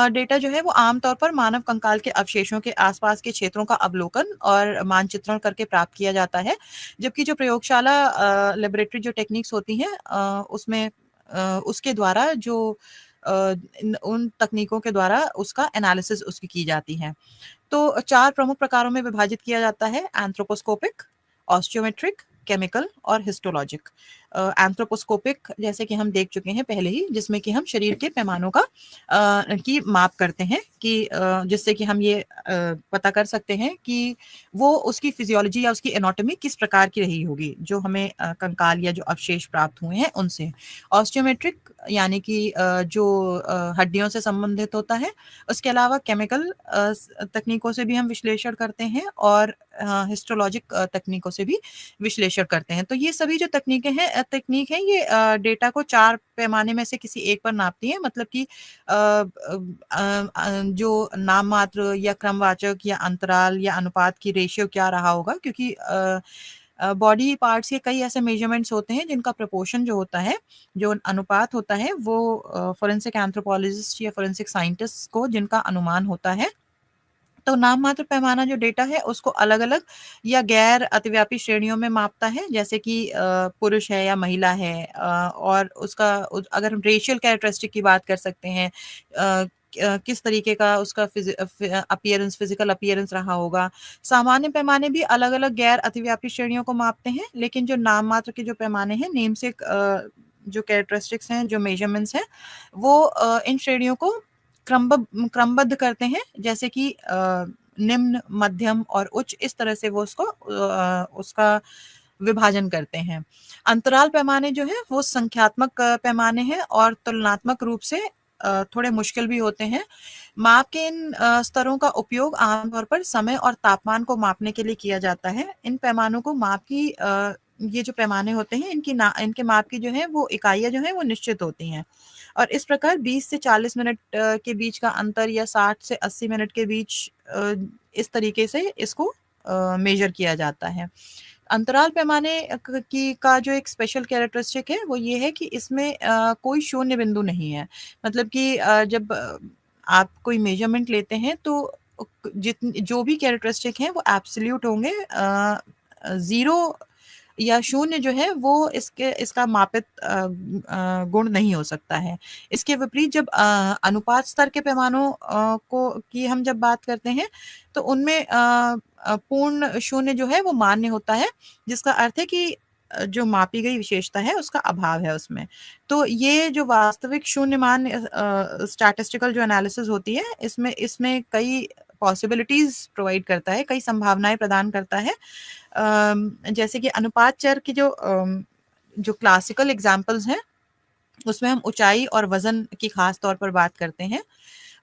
डेटा जो है वो आमतौर पर मानव कंकाल के अवशेषों के आसपास के क्षेत्रों का अवलोकन और मानचित्रण करके प्राप्त किया जाता है। जबकि जो प्रयोगशाला लेबोरेटरी जो टेक्निक्स होती हैं उसमें उसके द्वारा जो उन तकनीकों के द्वारा उसका एनालिसिस उसकी की जाती है। तो 4 प्रमुख प्रकारों में विभाजित किया जाता है: एंथ्रोपोस्कोपिक, ऑस्टियोमेट्रिक, केमिकल और हिस्टोलॉजिक। एंथ्रोपोस्कोपिक, जैसे कि हम देख चुके हैं पहले ही, जिसमें कि हम शरीर के पैमानों का की माप करते हैं कि जिससे कि हम ये पता कर सकते हैं कि वो उसकी फिजियोलॉजी या उसकी एनाटॉमी किस प्रकार की रही होगी, जो हमें कंकाल या जो अवशेष प्राप्त हुए हैं उनसे। ऑस्टियोमेट्रिक यानी कि जो हड्डियों से संबंधित होता है। उसके अलावा केमिकल तकनीकों से भी हम विश्लेषण करते हैं और हिस्टोलॉजिक तकनीकों से भी विश्लेषण करते हैं। तो ये सभी जो तकनीक है ये डेटा को 4 पैमाने में से किसी एक पर नापती है। मतलब कि जो नाम मात्र या क्रमवाचक या अंतराल या अनुपात की रेशियो क्या रहा होगा, क्योंकि बॉडी पार्ट्स के कई ऐसे मेजरमेंट्स होते हैं जिनका प्रोपोर्शन जो होता है, जो अनुपात होता है, वो फोरेंसिक एंथ्रोपोलॉजिस्ट या फोरेंसिक साइंटिस्ट को जिनका अनुमान होता है। तो नाम मात्र पैमाना जो डेटा है उसको अलग-अलग या गैर अतिव्यापी श्रेणियों में मापता है, जैसे कि पुरुष है या महिला है, और उसका अगर हम रेशियल कैरेक्टरिस्टिक की बात कर सकते हैं, किस तरीके का उसका अपीयरेंस, फिजिकल अपीयरेंस रहा होगा। सामान्य पैमाने भी अलग-अलग गैर अतिव्यापी श्रेणियों को मापते हैं, लेकिन जो नाम मात्र के जो पैमाने हैं, नेमसेक जो कैरेक्टरिस्टिक्स हैं, जो मेजरमेंट्स हैं, वो इन श्रेणियों को क्रमबद्ध करते हैं, जैसे कि निम्न, मध्यम और उच्च, इस तरह से वो उसका विभाजन करते हैं। अंतराल पैमाने जो हैं वो संख्यात्मक पैमाने हैं और तुलनात्मक रूप से थोड़े मुश्किल भी होते हैं। माप के इन स्तरों का उपयोग आमतौर पर समय और तापमान को मापने के लिए किया जाता है। इन पैमानों को ये जो पैमाने होते हैं, इनके माप की जो है वो इकाइयाँ जो हैं वो निश्चित होती हैं। और इस प्रकार 20 से 40 मिनट के बीच का अंतर या 60 से 80 मिनट के बीच इस तरीके से इसको मेजर किया जाता है। अंतराल पैमाने का जो एक स्पेशल कैरेक्टरिस्टिक है वो ये है कि इसमें कोई शून्य बिंदु नहीं है। मतलब कि जब आप कोई मेजरमेंट लेते हैं तो जो भी कैरेक्टरिस्टिक हैं वो एब्सोल्यूट होंगे। ज़ीरो या शून्य जो है वो इसका मापित गुण नहीं हो सकता है। इसके विपरीत जब अनुपात स्तर के पैमानों की हम जब बात करते हैं, तो उनमें पूर्ण शून्य जो है वो मान्य होता है, जिसका अर्थ है कि जो मापी गई विशेषता है उसका अभाव है उसमें। तो ये जो वास्तविक शून्य मान स्टैटिस्टिकल जो एनालिसिस होती है, इसमें इसमें कई पॉसिबिलिटीज़ प्रोवाइड करता है, कई संभावनाएँ प्रदान करता है। जैसे कि अनुपात चर की जो क्लासिकल एग्जांपल्स हैं, उसमें हम ऊंचाई और वजन की खास तौर पर बात करते हैं।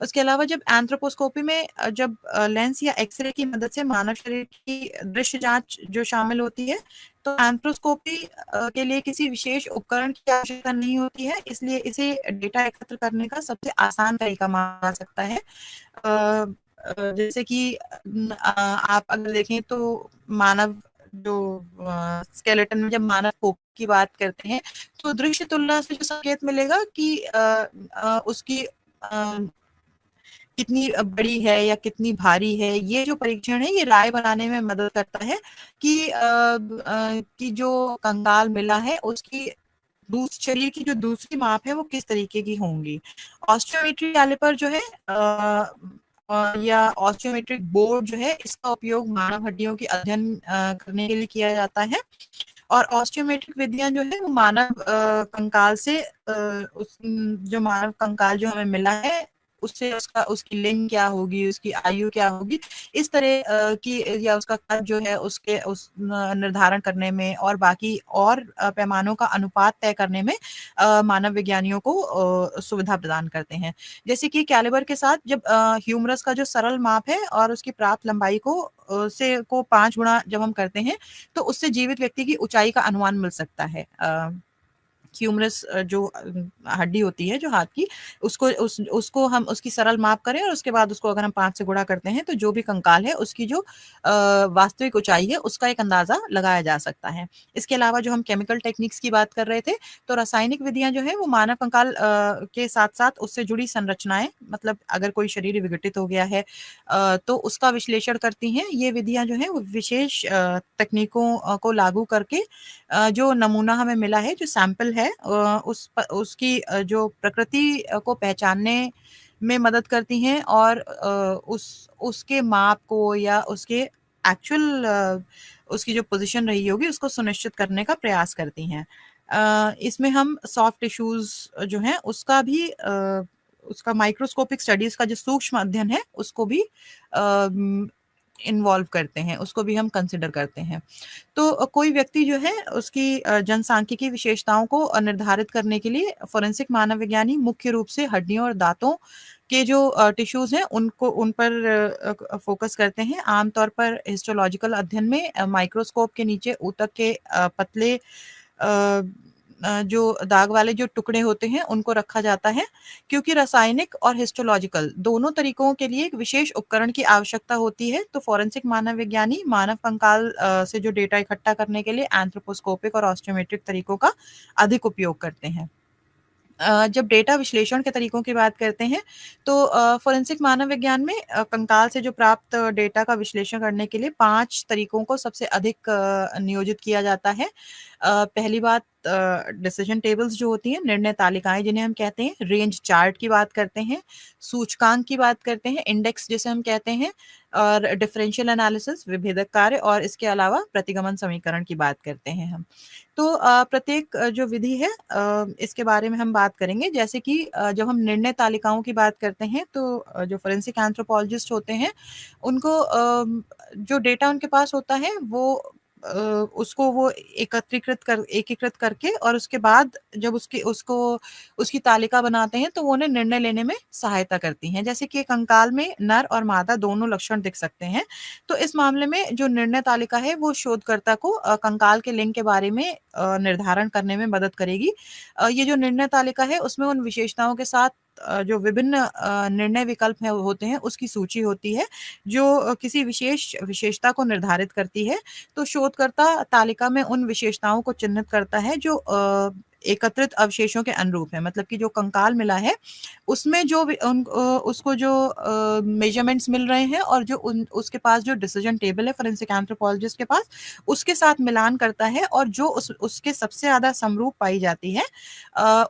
उसके अलावा जब एंथ्रोपोस्कोपी में जब लेंस या एक्सरे की मदद से मानव शरीर की दृश्य जांच जो शामिल होती है, तो एंथ्रोस्कोपी के लिए किसी विशेष उपकरण की आवश्यकता नहीं होती है, इसलिए इसे डेटा एकत्र करने का सबसे आसान तरीका माना जा सकता है। जैसे कि आप अगर देखें तो मानव जो स्केलेटन में जब मानव कोप की बात करते हैं, तो दृश्य तुलना से जो संकेत मिलेगा कि उसकी कितनी बड़ी है या कितनी भारी है, ये जो परीक्षण है ये राय बनाने में मदद करता है कि जो कंगाल मिला है उसकी शरीर की जो दूसरी माप है वो किस तरीके की होंगी। ऑस्टियोमेट्री कैलिपर जो है या ऑस्टियोमेट्रिक बोर्ड जो है, इसका उपयोग मानव हड्डियों की अध्ययन करने के लिए किया जाता है। और ऑस्टियोमेट्रिक विधियां जो है वो मानव कंकाल से जो मानव कंकाल जो हमें मिला है उससे उसकी लिंग क्या होगी, उसकी आयु क्या होगी, इस तरह की या उसका कद जो है उसके उस निर्धारण करने में और बाकी और पैमानों का अनुपात तय करने में मानव विज्ञानियों को सुविधा प्रदान करते हैं। जैसे कि कैलिबर के साथ जब ह्यूमरस का जो सरल माप है और उसकी प्राप्त लंबाई को 5 गुणा जब हम करते हैं, तो उससे जीवित व्यक्ति की ऊंचाई का अनुमान मिल सकता है। ह्यूमरस जो हड्डी होती है जो हाथ की, उसको हम उसकी सरल माप करें और उसके बाद उसको अगर हम 5 से गुणा करते हैं, तो जो भी कंकाल है उसकी जो वास्तविक ऊंचाई है उसका एक अंदाजा लगाया जा सकता है। इसके अलावा जो हम केमिकल टेक्निक्स की बात कर रहे थे, तो रासायनिक विधियां जो है वो मानव कंकाल के साथ साथ उससे जुड़ी संरचनाएं, मतलब अगर कोई शरीर विघटित हो गया है तो उसका विश्लेषण करती हैं। ये विधियां जो है वो विशेष तकनीकों को लागू करके जो नमूना हमें मिला है, जो सैंपल है, उसकी जो प्रकृति को पहचानने में मदद करती हैं और उसके माप को या उसके एक्चुअल उसकी जो पोजीशन रही होगी उसको सुनिश्चित करने का प्रयास करती हैं। इसमें हम सॉफ्ट टिश्यूज़ जो हैं उसका माइक्रोस्कोपिक स्टडीज़ का जो सूक्ष्म अध्ययन है उसको भी इन्वॉल्व करते हैं, उसको भी हम कंसिडर करते हैं। तो कोई व्यक्ति जो है उसकी जनसांख्यिकी विशेषताओं को निर्धारित करने के लिए फोरेंसिक मानव विज्ञानी मुख्य रूप से हड्डियों और दाँतों के जो टिश्यूज़ हैं उन पर फ़ोकस करते हैं। आमतौर पर हिस्टोलॉजिकल अध्ययन में माइक्रोस्कोप के नीचे ऊतक के पतले जो दाग वाले जो टुकड़े होते हैं उनको रखा जाता है, क्योंकि रासायनिक और हिस्टोलॉजिकल दोनों तरीकों के लिए एक विशेष उपकरण की आवश्यकता होती है। तो फोरेंसिक मानव विज्ञानी मानव कंकाल से जो डेटा इकट्ठा करने के लिए एंथ्रोपोस्कोपिक और ऑस्टियोमेट्रिक तरीकों का अधिक उपयोग करते हैं। जब डेटा विश्लेषण के तरीकों की बात करते हैं तो फोरेंसिक मानव विज्ञान में कंकाल से जो प्राप्त डेटा का विश्लेषण करने के लिए 5 तरीकों को सबसे अधिक नियोजित किया जाता है। पहली बात डिसीजन टेबल्स जो होती हैं, निर्णय तालिकाएँ जिन्हें हम कहते हैं, रेंज चार्ट की बात करते हैं, सूचकांक की बात करते हैं, इंडेक्स जिसे हम कहते हैं और डिफरेंशियल एनालिसिस विभेदक कार्य और इसके अलावा प्रतिगमन समीकरण की बात करते हैं हम। तो प्रत्येक जो विधि है इसके बारे में हम बात करेंगे, जैसे कि जब हम निर्णय तालिकाओं की बात करते हैं तो जो फोरेंसिक एंथ्रोपोलॉजिस्ट होते हैं उनको जो डेटा उनके पास होता है वो उसको वो एकीकृत करके और उसके बाद जब उसकी तालिका बनाते हैं तो वो उन्हें निर्णय लेने में सहायता करती हैं। जैसे कि कंकाल में नर और मादा दोनों लक्षण दिख सकते हैं, तो इस मामले में जो निर्णय तालिका है वो शोधकर्ता को कंकाल के लिंग के बारे में निर्धारण करने में मदद करेगी। ये जो निर्णय तालिका है उसमें उन विशेषताओं के साथ जो विभिन्न निर्णय विकल्प है होते हैं उसकी सूची होती है, जो किसी विशेष विशेषता को निर्धारित करती है। तो शोधकर्ता तालिका में उन विशेषताओं को चिन्हित करता है जो एकत्रित अवशेषों के अनुरूप है, मतलब कि जो कंकाल मिला है उसमें उसको जो मेजरमेंट्स मिल रहे हैं और जो उसके पास जो डिसीजन टेबल है फोरेंसिक एंथ्रोपोलॉजिस्ट के पास उसके साथ मिलान करता है और जो उसके सबसे ज्यादा समरूप पाई जाती है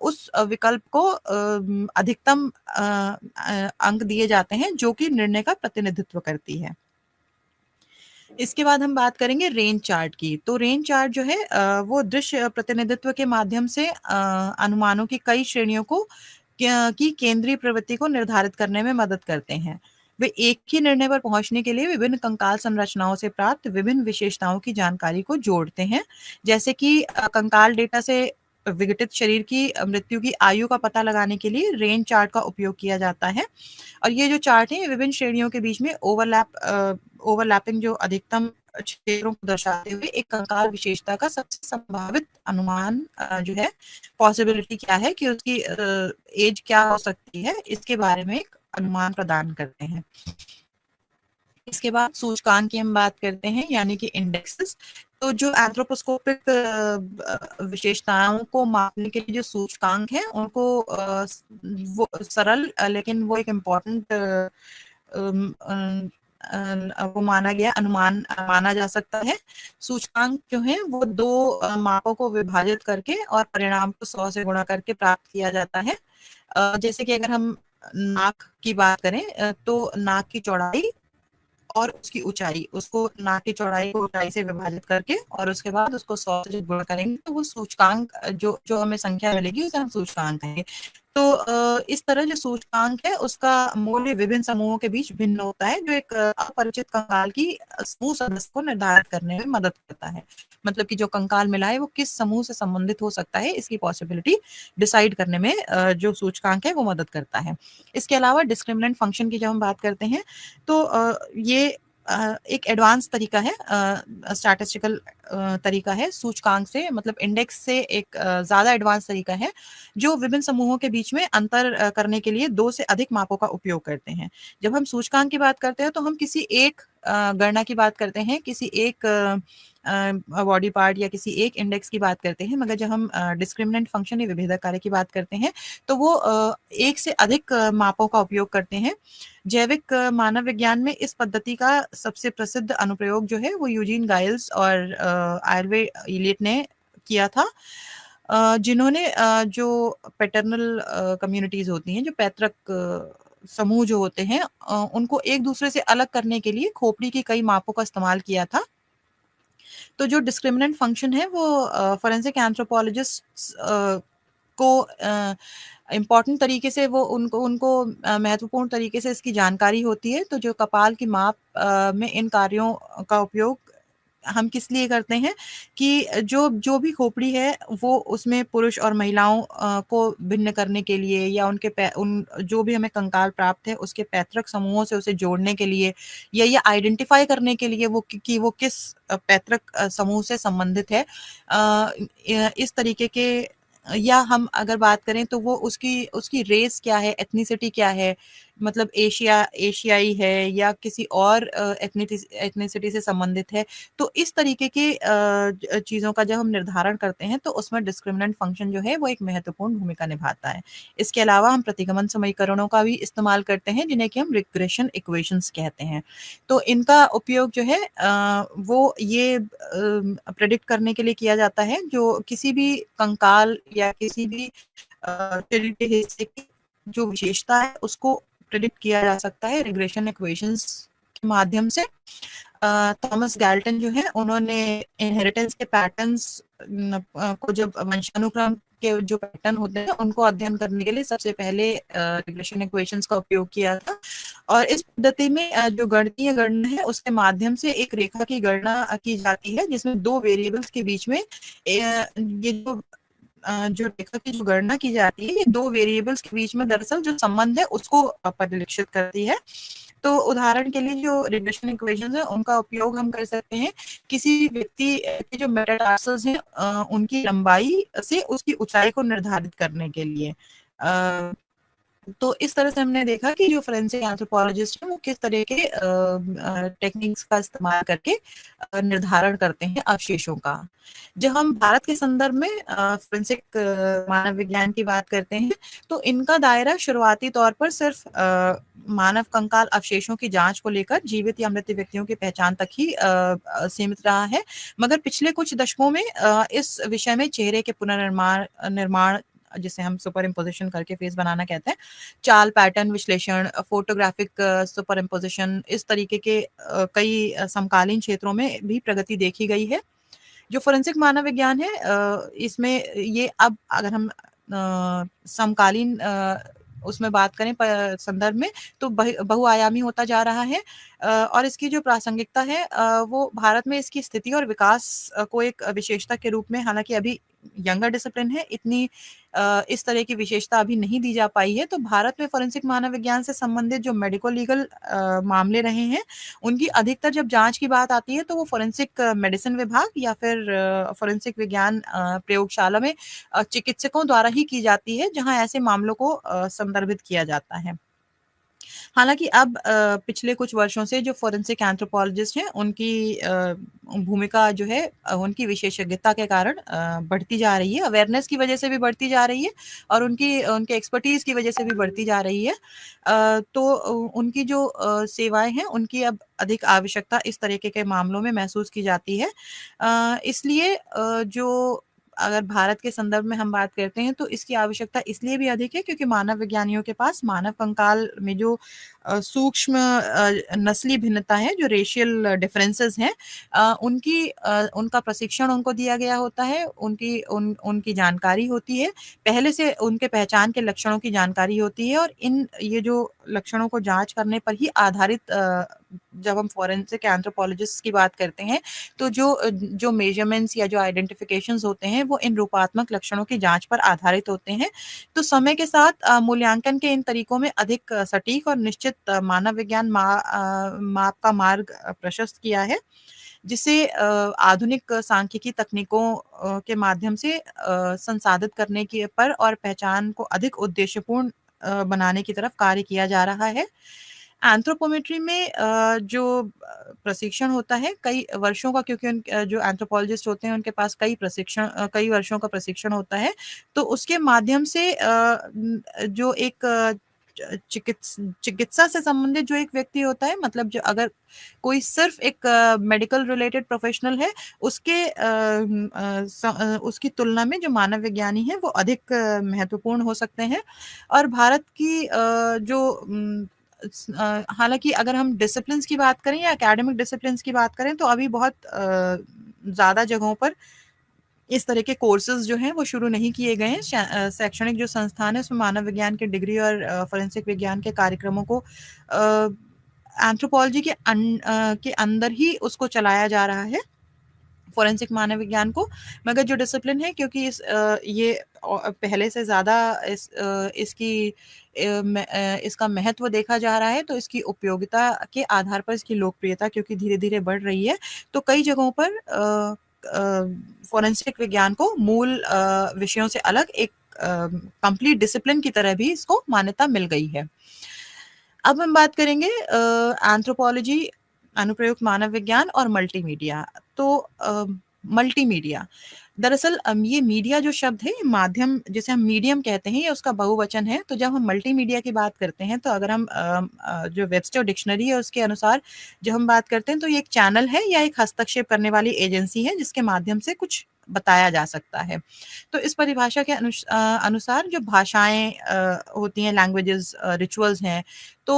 उस विकल्प को अधिकतम अंक दिए जाते हैं, जो कि निर्णय का प्रतिनिधित्व करती है। इसके बाद हम बात करेंगे रेंज चार्ट की। तो रेंज चार्ट जो है वो दृश्य प्रतिनिधित्व के माध्यम से अनुमानों की कई श्रेणियों की केंद्रीय प्रवृत्ति को निर्धारित करने में मदद करते हैं। वे एक ही निर्णय पर पहुंचने के लिए विभिन्न कंकाल संरचनाओं से प्राप्त विभिन्न विशेषताओं की जानकारी को जोड़ते हैं। जैसे कि कंकाल डेटा से विघटित शरीर की मृत्यु की आयु का पता लगाने के लिए रेंज चार्ट का उपयोग किया जाता है। और ये जो चार्ट है विभिन्न श्रेणियों के बीच में ओवरलैपिंग जो अधिकतम क्षेत्रों को दर्शाते हुए एक कंकाल विशेषता का सबसे संभावित अनुमान जो है पॉसिबिलिटी क्या है कि उसकी एज क्या हो सकती है, इसके बारे में एक अनुमान प्रदान करते हैं। इसके बाद सूचकांक की हम बात करते हैं, यानी कि इंडेक्सेस। तो जो एंथ्रोपोस्कोपिक विशेषताओं को मापने के लिए जो सूचकांक हैं उनको वो सरल लेकिन वो एक इम्पॉर्टेंट वो माना गया अनुमान माना जा सकता है। सूचकांक जो है वो 2 मापों को विभाजित करके और परिणाम को 100 से गुणा करके प्राप्त किया जाता है। जैसे कि अगर हम नाक की बात करें तो नाक की चौड़ाई और उसकी ऊंचाई, उसको नाक की चौड़ाई को ऊंचाई से विभाजित करके और उसके बाद उसको 100 से जब गुणा करेंगे तो वो सूचकांक जो जो हमें संख्या मिलेगी उसे हम सूचकांक कहेंगे। तो इस तरह जो सूचकांक है उसका मूल्य विभिन्न समूहों के बीच भिन्न होता है, जो एक अपरिचित कंकाल की समूह सदस्य को निर्धारित करने में मदद करता है। मतलब कि जो कंकाल मिला है वो किस समूह से संबंधित हो सकता है, इसकी पॉसिबिलिटी डिसाइड करने में जो सूचकांक है वो मदद करता है। इसके अलावा डिस्क्रिमिनेंट फंक्शन की जब हम बात करते हैं तो ये एक एडवांस तरीका है, स्टैटिस्टिकल तरीका है सूचकांक से, मतलब इंडेक्स से एक ज़्यादा एडवांस तरीका है, जो विभिन्न समूहों के बीच में अंतर करने के लिए 2 से अधिक मापों का उपयोग करते हैं। जब हम सूचकांक की बात करते हैं तो हम किसी एक गणना की बात करते हैं, किसी एक बॉडी पार्ट या किसी एक इंडेक्स की बात करते हैं, मगर जब हम डिस्क्रिमिनेंट फंक्शन या विभेदक कार्य की बात करते हैं तो वो एक से अधिक मापों का उपयोग करते हैं। जैविक मानव विज्ञान में इस पद्धति का सबसे प्रसिद्ध अनुप्रयोग जो है वो यूजीन गाइल्स और आयरवे इलियट ने किया था, जिन्होंने जो पैटर्नल कम्युनिटीज होती हैं, जो पैतृक समूह जो होते हैं उनको एक दूसरे से अलग करने के लिए खोपड़ी की कई मापों का इस्तेमाल किया था। तो जो डिस्क्रिमिनेंट फंक्शन है वो फोरेंसिक एंथ्रोपोलॉजिस्ट को इम्पॉर्टेंट तरीके से वो उनको उनको महत्वपूर्ण तरीके से इसकी जानकारी होती है। तो जो कपाल की माप में इन कार्यों का उपयोग हम किस लिए करते हैं कि जो जो भी खोपड़ी है वो उसमें पुरुष और महिलाओं को भिन्न करने के लिए या उन जो भी हमें कंकाल प्राप्त है उसके पैतृक समूहों से उसे जोड़ने के लिए या ये आइडेंटिफाई करने के लिए वो कि वो किस पैतृक समूह से संबंधित है। इस तरीके के या हम अगर बात करें तो वो उसकी उसकी रेस क्या है, एथनिसिटी क्या है, मतलब एशियाई है या किसी और एथनिसिटी से संबंधित है। तो इस तरीके के चीज़ों का जब हम निर्धारण करते हैं तो उसमें डिस्क्रिमिनेंट फंक्शन जो है वो एक महत्वपूर्ण भूमिका निभाता है। इसके अलावा हम प्रतिगमन समीकरणों का भी इस्तेमाल करते हैं जिन्हें कि हम रिग्रेशन इक्वेशंस कहते हैं। तो इनका उपयोग जो है वो ये प्रेडिक्ट करने के लिए किया जाता है जो किसी भी कंकाल या किसी भी शरीर के हिस्से की जो विशेषता है उसको प्रेडिक्ट किया जा सकता है रिग्रेशन इक्वेशंस के माध्यम से। थॉमस गैल्टन जो है उन्होंने इनहेरिटेंस के पैटर्न्स को जब वंशानुक्रम के जो पैटर्न होते हैं उनको अध्ययन करने के लिए सबसे पहले रिग्रेशन इक्वेशंस का उपयोग किया था। और इस पद्धति में जो गणितीय गणना है उसके माध्यम से एक रेखा की गणना की जाती है जिसमें दो वेरिएबल्स के बीच में ये जो रेखा की जो गणना की जाती है ये दो वेरिएबल्स के बीच में दरअसल जो संबंध है उसको परिलक्षित करती है। तो उदाहरण के लिए जो रिग्रेशन इक्वेशंस है उनका उपयोग हम कर सकते हैं किसी व्यक्ति के जो मेटाटार्सल्स हैं उनकी लंबाई से उसकी ऊंचाई को निर्धारित करने के लिए। तो इस तरह से हमने देखा कि जो फोरेंसिक एंथ्रोपोलॉजिस्ट हैं वो किस तरह के टेक्निक्स का इस्तेमाल करके निर्धारण करते हैं अवशेषों का। जब हम भारत के संदर्भ में फोरेंसिक मानव विज्ञान की बात करते हैं तो इनका दायरा शुरुआती तौर पर सिर्फ मानव कंकाल अवशेषों की जांच को लेकर जीवित या मृत व्यक्तियों की पहचान तक ही सीमित रहा है। मगर पिछले कुछ दशकों में इस विषय में चेहरे के पुनर्निर्माण निर्माण जिसे हम सुपर इम्पोजिशन करके फेस बनाना कहते हैं, चाल पैटर्न विश्लेषण, फोटोग्राफिक सुपर इम्पोजिशन, इस तरीके के कई समकालीन क्षेत्रों में भी प्रगति देखी गई है। जो फोरेंसिक मानव विज्ञान है इसमें ये अब अगर हम समकालीन उसमें बात करें संदर्भ में तो बहुआयामी होता जा रहा है और इसकी जो प्रासंगिकता है वो भारत में इसकी स्थिति और विकास को एक विशेषता के रूप में, हालांकि अभी यंगर डिसिप्लिन है, इतनी इस तरह की विशेषता अभी नहीं दी जा पाई है। तो भारत में फोरेंसिक मानव विज्ञान से संबंधित जो मेडिको लीगल मामले रहे हैं उनकी अधिकतर जब जांच की बात आती है तो वो फोरेंसिक मेडिसिन विभाग या फिर फोरेंसिक विज्ञान प्रयोगशाला में चिकित्सकों द्वारा ही की जाती है जहां ऐसे मामलों को संदर्भित किया जाता है। हालांकि अब पिछले कुछ वर्षों से जो फोरेंसिक एंथ्रोपोलॉजिस्ट हैं उनकी भूमिका जो है उनकी विशेषज्ञता के कारण बढ़ती जा रही है, अवेयरनेस की वजह से भी बढ़ती जा रही है और उनके एक्सपर्टीज की वजह से भी बढ़ती जा रही है। तो उनकी जो सेवाएं हैं उनकी अब अधिक आवश्यकता इस तरीके के मामलों में महसूस की जाती है। इसलिए जो अगर भारत के संदर्भ में हम बात करते हैं तो इसकी आवश्यकता इसलिए भी अधिक है क्योंकि मानव विज्ञानियों के पास मानव कंकाल में जो सूक्ष्म नस्ली भिन्नता है, जो रेशियल डिफरेंसेस हैं, उनका प्रशिक्षण उनको दिया गया होता है, उनकी जानकारी होती है, पहले से उनके पहचान के लक्षणों की जानकारी होती है और ये जो लक्षणों को जांच करने पर ही आधारित जब हम फोरेंसिक एंथ्रोपोलॉजिस्ट की बात करते हैं तो जो मेजरमेंट्स या जो आइडेंटिफिकेशंस होते हैं वो इन रूपात्मक लक्षणों की जांच पर आधारित होते हैं। तो समय के साथ मूल्यांकन के इन तरीकों में अधिक सटीक और निश्चित मानव विज्ञान माप का मार्ग प्रशस्त किया है जिसे आधुनिक सांख्यिकी तकनीकों के माध्यम से संसाधित करने के पर और पहचान को अधिक उद्देश्यपूर्ण बनाने की तरफ कार्य किया जा रहा है। एंथ्रोपोमेट्री में जो प्रशिक्षण होता है कई वर्षों का, क्योंकि जो एंथ्रोपोलॉजिस्ट होते हैं उनके पास कई वर्षों का प्रशिक्षण होता है। तो उसके माध्यम से जो एक चिकित्सा से संबंधित जो एक व्यक्ति होता है, मतलब जो अगर कोई सिर्फ एक मेडिकल रिलेटेड प्रोफेशनल है उसकी तुलना में जो मानव विज्ञानी है वो अधिक महत्वपूर्ण हो सकते हैं। और भारत की जो हालांकि अगर हम डिसिप्लिन्स की बात करें या एकेडमिक डिसिप्लिन्स की बात करें तो अभी बहुत ज़्यादा जगहों पर इस तरह के कोर्सेज़ जो हैं वो शुरू नहीं किए गए हैं। शैक्षणिक जो संस्थान है उसमें मानव विज्ञान के डिग्री और फोरेंसिक विज्ञान के कार्यक्रमों को एंथ्रोपोलॉजी के अंदर ही उसको चलाया जा रहा है, फोरेंसिक मानव विज्ञान को। मगर जो डिसिप्लिन है, क्योंकि ये पहले से ज़्यादा इसका महत्व देखा जा रहा है, तो इसकी उपयोगिता के आधार पर इसकी लोकप्रियता क्योंकि धीरे-धीरे बढ़ रही है, तो कई जगहों पर फोरेंसिक विज्ञान को मूल विषयों से अलग एक कंप्लीट डिसिप्लिन की तरह भी इसको मान्यता मिल गई है। अब हम बात करेंगे एंथ्रोपोलॉजी, अनुप्रयुक्त मानव विज्ञान और मल्टीमीडिया। तो मल्टीमीडिया, दरअसल ये मीडिया जो शब्द है, ये माध्यम जिसे हम मीडियम कहते हैं, ये उसका बहुवचन है। तो जब हम मल्टीमीडिया की बात करते हैं, तो अगर हम जो वेबस्टर डिक्शनरी है उसके अनुसार जब हम बात करते हैं, तो ये एक चैनल है या एक हस्तक्षेप करने वाली एजेंसी है जिसके माध्यम से कुछ बताया जा सकता है। तो इस परिभाषा के अनुसार जो भाषाएँ होती हैं, लैंग्वेजेज़, रिचुअल्स हैं, तो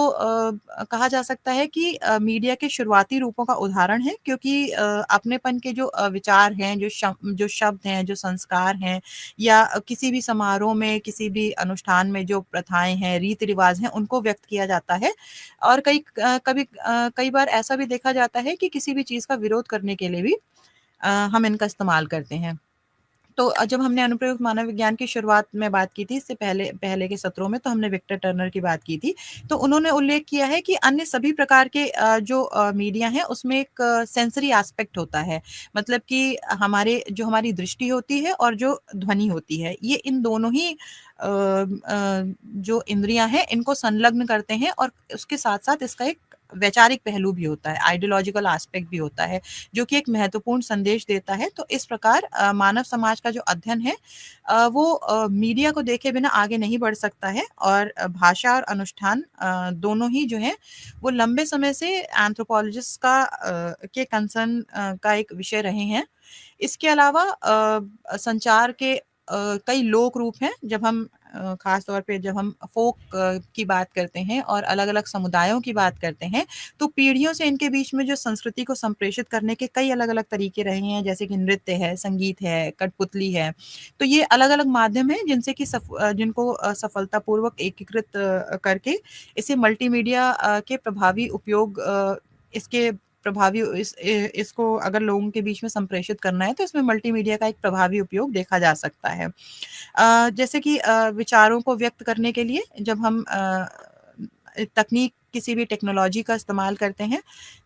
कहा जा सकता है कि मीडिया के शुरुआती रूपों का उदाहरण है, क्योंकि अपनेपन के जो विचार हैं, जो शब्द हैं, जो संस्कार हैं, या किसी भी समारोह में, किसी भी अनुष्ठान में जो प्रथाएँ हैं, रीति-रिवाज़ हैं, उनको व्यक्त किया जाता है। और कई बार ऐसा भी देखा जाता है कि किसी भी चीज़ का विरोध करने के लिए भी हम इनका इस्तेमाल करते हैं। तो जब हमने अनुप्रयुक्त मानव विज्ञान की शुरुआत में बात की थी, इससे पहले पहले के सत्रों में, तो हमने विक्टर टर्नर की बात की थी। तो उन्होंने उल्लेख किया है कि अन्य सभी प्रकार के जो मीडिया हैं उसमें एक सेंसरी एस्पेक्ट होता है। मतलब कि हमारी दृष्टि होती है और जो ध्वनि होती है, ये इन दोनों ही जो इंद्रियाँ हैं इनको संलग्न करते हैं, और उसके साथ-साथ इसका एक वैचारिक पहलू भी होता है, आइडियोलॉजिकल एस्पेक्ट भी होता है, जो कि एक महत्वपूर्ण संदेश देता है। तो इस प्रकार मानव समाज का जो अध्ययन है वो मीडिया को देखे बिना आगे नहीं बढ़ सकता है, और भाषा और अनुष्ठान दोनों ही जो हैं वो लंबे समय से एंथ्रोपोलॉजिस्ट के कंसर्न का एक विषय रहे हैं। इसके अलावा संचार के कई लोक रूप हैं। ख़ास तौर पे जब हम फ़ोक की बात करते हैं और अलग-अलग समुदायों की बात करते हैं, तो पीढ़ियों से इनके बीच में जो संस्कृति को संप्रेषित करने के कई अलग-अलग तरीके रहे हैं, जैसे कि नृत्य है, संगीत है, कठपुतली है। तो ये अलग-अलग माध्यम हैं जिनको सफलतापूर्वक एकीकृत करके इसे मल्टीमीडिया के प्रभावी उपयोग इसके प्रभावी इसको अगर लोगों के बीच में संप्रेषित करना है, तो इसमें मल्टीमीडिया का एक प्रभावी उपयोग देखा जा सकता है। जैसे कि विचारों को व्यक्त करने के लिए जब हम तकनीक किसी भी टेक्नोलॉजी का इस्तेमाल करते हैं,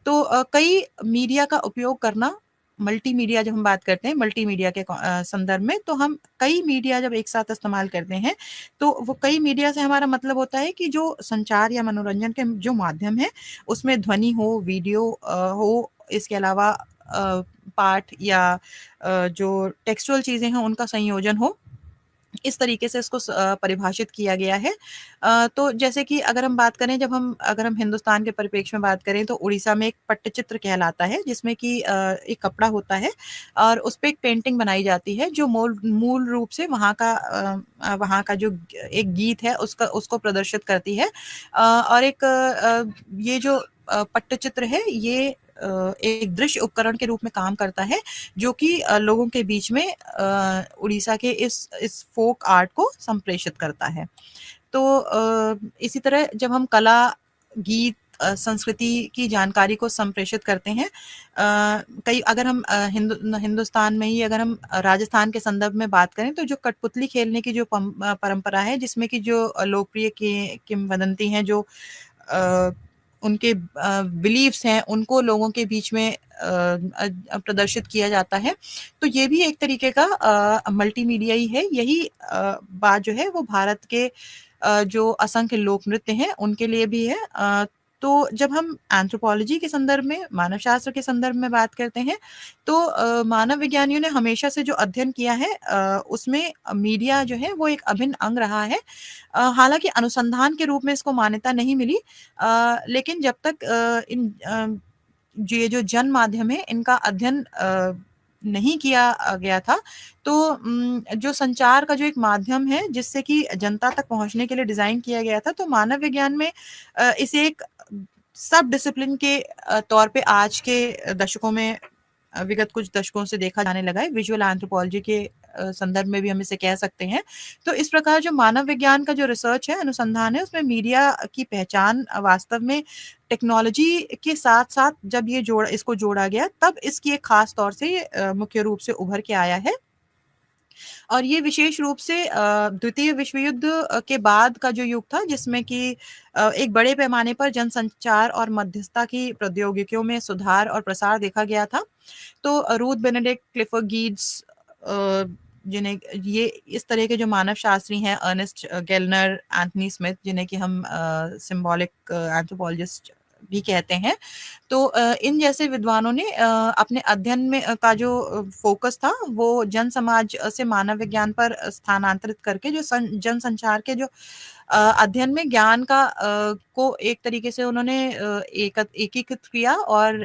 तो कई मीडिया का उपयोग करना, मल्टीमीडिया जब हम बात करते हैं मल्टीमीडिया के संदर्भ में, तो हम कई मीडिया जब एक साथ इस्तेमाल करते हैं, तो वो कई मीडिया से हमारा मतलब होता है कि जो संचार या मनोरंजन के जो माध्यम हैं, उसमें ध्वनि हो, वीडियो हो, इसके अलावा पाठ या जो टेक्सचुअल चीज़ें हैं उनका संयोजन हो। इस तरीके से इसको परिभाषित किया गया है। तो जैसे कि अगर हम हिंदुस्तान के परिप्रेक्ष्य में बात करें, तो उड़ीसा में एक पट्टचित्र कहलाता है, जिसमें कि एक कपड़ा होता है और उसपे एक पेंटिंग बनाई जाती है, जो मूल मूल रूप से वहाँ का जो एक गीत है उसको प्रदर्शित करती है। और ये जो पट्टचित्र है, ये एक दृश्य उपकरण के रूप में काम करता है, जो कि लोगों के बीच में उड़ीसा के इस फ़ोक आर्ट को संप्रेषित करता है। तो इसी तरह जब हम कला, गीत, संस्कृति की जानकारी को संप्रेषित करते हैं, कई अगर हम हिंदुस्तान में ही अगर हम राजस्थान के संदर्भ में बात करें, तो जो कठपुतली खेलने की जो परंपरा है, जिसमें कि जो लोकप्रिय किंवदंती हैं, जो अ, उनके बिलीफ्स हैं, उनको लोगों के बीच में प्रदर्शित किया जाता है। तो ये भी एक तरीके का मल्टीमीडिया ही है। यही बात जो है वो भारत के जो असंख्य लोक नृत्य हैं, उनके लिए भी है। तो जब हम एंथ्रोपोलॉजी के संदर्भ में, मानव शास्त्र के संदर्भ में बात करते हैं, तो मानव विज्ञानियों ने हमेशा से जो अध्ययन किया है, उसमें मीडिया जो है वो एक अभिन्न अंग रहा है। हालाँकि अनुसंधान के रूप में इसको मान्यता नहीं मिली, लेकिन जब तक ये जो जन माध्यम है, इनका अध्ययन नहीं किया गया था, तो जो संचार का जो एक माध्यम है, जिससे कि जनता तक पहुँचने के लिए डिज़ाइन किया गया था, तो मानव विज्ञान में इसे एक सब डिसिप्लिन के तौर पे आज के दशकों में विगत कुछ दशकों से देखा जाने लगा है, विजुअल एंथ्रोपोलॉजी के संदर्भ में भी हम इसे कह सकते हैं। तो इस प्रकार जो मानव विज्ञान का जो रिसर्च है, अनुसंधान है, उसमें मीडिया की पहचान वास्तव में टेक्नोलॉजी के साथ-साथ जब इसको जोड़ा गया, तब इसकी एक खास तौर से मुख्य रूप से उभर के आया है। और ये विशेष रूप से द्वितीय विश्व युद्ध के बाद का जो युग था, जिसमें कि एक बड़े पैमाने पर जनसंचार और मध्यस्थता की प्रौद्योगिकियों में सुधार और प्रसार देखा गया था। तो रूथ बेनेडिक्ट, क्लिफर्ड गीट्स, जिन्हें ये इस तरह के जो मानव शास्त्री हैं, अर्नेस्ट गेलनर, एंथनी स्मिथ, जिन्हें कि हम सिंबॉलिक एंथ्रोपोलॉजिस्ट भी कहते हैं। तो इन जैसे विद्वानों ने अपने अध्ययन में का जो फोकस था, वो जन समाज से मानव विज्ञान पर स्थानांतरित करके जो जनसंचार के जो अध्ययन में ज्ञान का को एक तरीके से उन्होंने एकीकृत किया और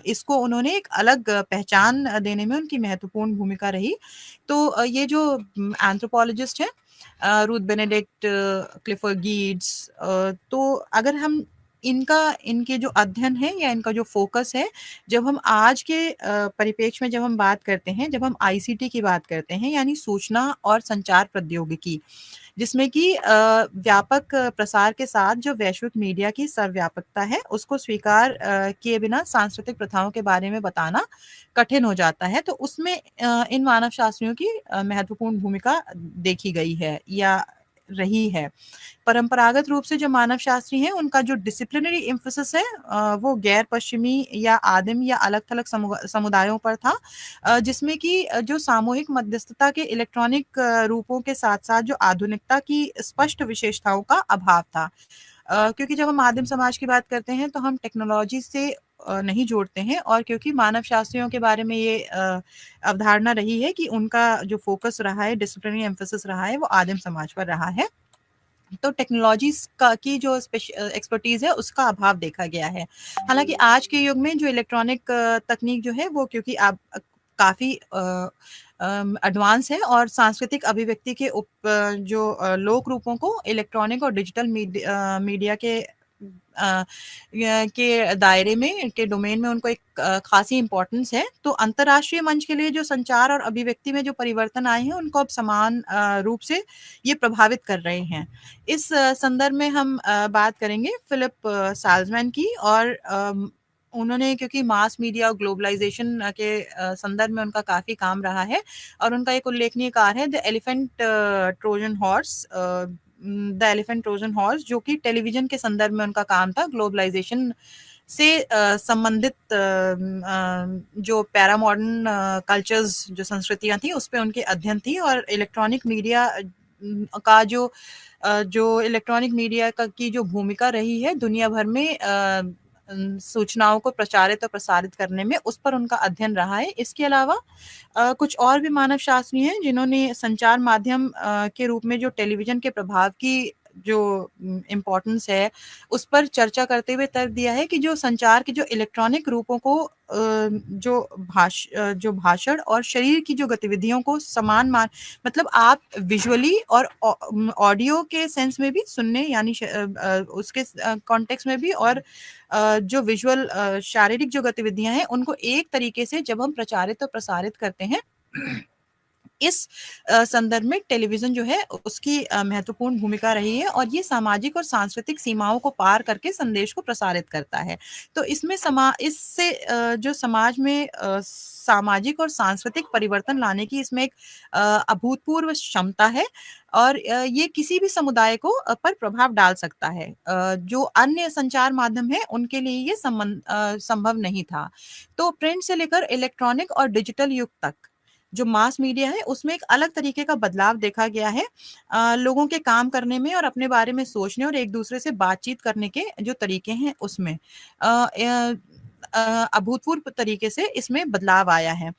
इसको उन्होंने एक अलग पहचान देने में उनकी महत्वपूर्ण भूमिका रही। तो ये जो एंथ्रोपोलॉजिस्ट हैं, रूथ बेनेडिक्ट, क्लिफर्ड गीट्स, तो अगर हम इनके जो अध्ययन है या इनका जो फ़ोकस है, जब हम आज के परिप्रेक्ष्य में जब हम बात करते हैं, जब हम आईसीटी की बात करते हैं, यानी सूचना और संचार प्रौद्योगिकी, जिसमें कि व्यापक प्रसार के साथ जो वैश्विक मीडिया की सर्वव्यापकता है, उसको स्वीकार किए बिना सांस्कृतिक प्रथाओं के बारे में बताना कठिन हो जाता है। तो उसमें इन मानव शास्त्रियों की महत्वपूर्ण भूमिका देखी गई है या रही है। परंपरागत रूप से जो मानव शास्त्री हैं, उनका जो डिसिप्लिनरी एम्फेसिस है, वो गैर पश्चिमी या आदिम या अलग-थलग समुदायों पर था, जिसमें कि जो सामूहिक मध्यस्थता के इलेक्ट्रॉनिक रूपों के साथ-साथ जो आधुनिकता की स्पष्ट विशेषताओं का अभाव था। क्योंकि जब हम आदिम समाज की बात करते हैं, तो हम टेक्नोलॉजी से नहीं जोड़ते हैं, और क्योंकि मानव शास्त्रियों के बारे में ये अवधारणा रही है कि उनका जो फ़ोकस रहा है, डिसिप्लिनरी एम्फेसिस रहा है, वो आदिम समाज पर रहा है। तो टेक्नोलॉजीज़ का की जो एक्सपर्टीज़ है, उसका अभाव देखा गया है। हालाँकि आज के युग में जो इलेक्ट्रॉनिक तकनीक जो है, वो क्योंकि अब काफ़ी एडवांस है, और सांस्कृतिक अभिव्यक्ति के जो लोक रूपों को इलेक्ट्रॉनिक और डिजिटल मीडिया के दायरे में, के डोमेन में उनको एक खासी इम्पोर्टेंस है। तो अंतर्राष्ट्रीय मंच के लिए जो संचार और अभिव्यक्ति में जो परिवर्तन आए हैं, उनको अब समान रूप से ये प्रभावित कर रहे हैं। इस संदर्भ में हम बात करेंगे फिलिप साल्ज़मैन की, और उन्होंने, क्योंकि मास मीडिया और ग्लोबलाइज़ेशन के संदर्भ में उनका काफ़ी काम रहा है, और उनका एक उल्लेखनीय कार्य है द एलिफेंट ट्रोजन हॉर्स, जो कि टेलीविज़न के संदर्भ में उनका काम था। ग्लोबलाइज़ेशन से संबंधित जो पैरा मॉडर्न कल्चर्स, जो संस्कृतियाँ थी, उस पे उनके अध्ययन थी, और इलेक्ट्रॉनिक मीडिया का जो इलेक्ट्रॉनिक मीडिया की जो भूमिका रही है दुनिया भर में सूचनाओं को प्रचारित और प्रसारित करने में, उस पर उनका अध्ययन रहा है। इसके अलावा कुछ और भी मानव शास्त्री हैं, जिन्होंने संचार माध्यम के रूप में जो टेलीविज़न के प्रभाव की जो इम्पोर्टेंस है, उस पर चर्चा करते हुए तर्क दिया है कि जो संचार के जो इलेक्ट्रॉनिक रूपों को जो भाषण और शरीर की जो गतिविधियों को समान मान, मतलब आप विजुअली और ऑडियो के सेंस में भी सुनने, यानी उसके कॉन्टेक्स्ट में भी, और जो विजुअल शारीरिक जो गतिविधियाँ हैं, उनको एक तरीके से जब हम प्रचारित और प्रसारित करते हैं, इस संदर्भ में टेलीविज़न जो है, उसकी महत्वपूर्ण भूमिका रही है, और ये सामाजिक और सांस्कृतिक सीमाओं को पार करके संदेश को प्रसारित करता है। तो इसमें इससे जो समाज में सामाजिक और सांस्कृतिक परिवर्तन लाने की इसमें एक अभूतपूर्व क्षमता है, और ये किसी भी समुदाय को पर प्रभाव डाल सकता है। जो अन्य संचार माध्यम हैं, उनके लिए ये संभव नहीं था। तो प्रिंट से लेकर इलेक्ट्रॉनिक और डिजिटल युग तक जो मास मीडिया है, उसमें एक अलग तरीके का बदलाव देखा गया है। लोगों के काम करने में और अपने बारे में सोचने और एक-दूसरे से बातचीत करने के जो तरीके हैं, उसमें अभूतपूर्व तरीके से इसमें बदलाव आया है।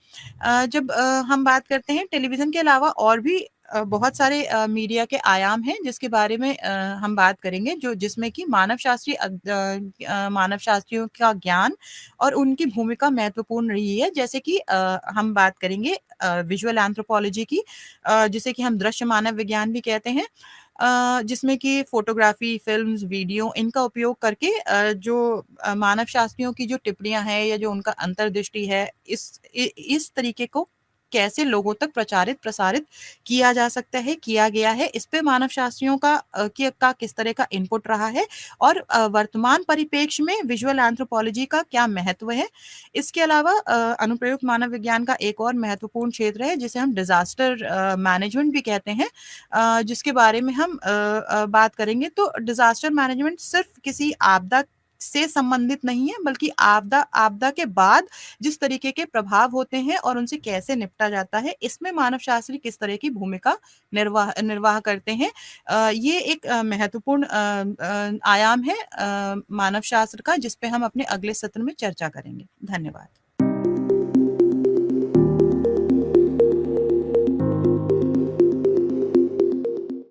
जब हम बात करते हैं टेलीविज़न के अलावा और भी बहुत सारे मीडिया के आयाम हैं जिसके बारे में हम बात करेंगे, जो जिसमें कि मानव शास्त्रियों का ज्ञान और उनकी भूमिका महत्वपूर्ण रही है। जैसे कि हम बात करेंगे विजुअल एंथ्रोपोलॉजी की, जिसे कि हम दृश्य मानव विज्ञान भी कहते हैं, जिसमें कि फ़ोटोग्राफ़ी, फ़िल्म्स, वीडियो इनका उपयोग करके जो मानव शास्त्रियों की जो टिप्पणियाँ हैं या जो उनका अंतर्दृष्टि है, इस तरीके को कैसे लोगों तक प्रचारित प्रसारित किया जा सकता है, किया गया है, इस पे मानव शास्त्रियों का किस तरह का इनपुट रहा है और वर्तमान परिप्रेक्ष्य में विजुअल एंथ्रोपोलॉजी का क्या महत्व है। इसके अलावा अनुप्रयुक्त मानव विज्ञान का एक और महत्वपूर्ण क्षेत्र है जिसे हम डिज़ास्टर मैनेजमेंट भी कहते हैं, जिसके बारे में हम बात करेंगे। तो डिज़ास्टर मैनेजमेंट सिर्फ़ किसी आपदा से संबंधित नहीं है, बल्कि आपदा आपदा के बाद जिस तरीके के प्रभाव होते हैं और उनसे कैसे निपटा जाता है, इसमें मानव शास्त्री किस तरह की भूमिका निर्वाह निर्वाह करते हैं। ये एक महत्वपूर्ण आयाम है मानव शास्त्र का, जिस पे हम अपने अगले सत्र में चर्चा करेंगे। धन्यवाद।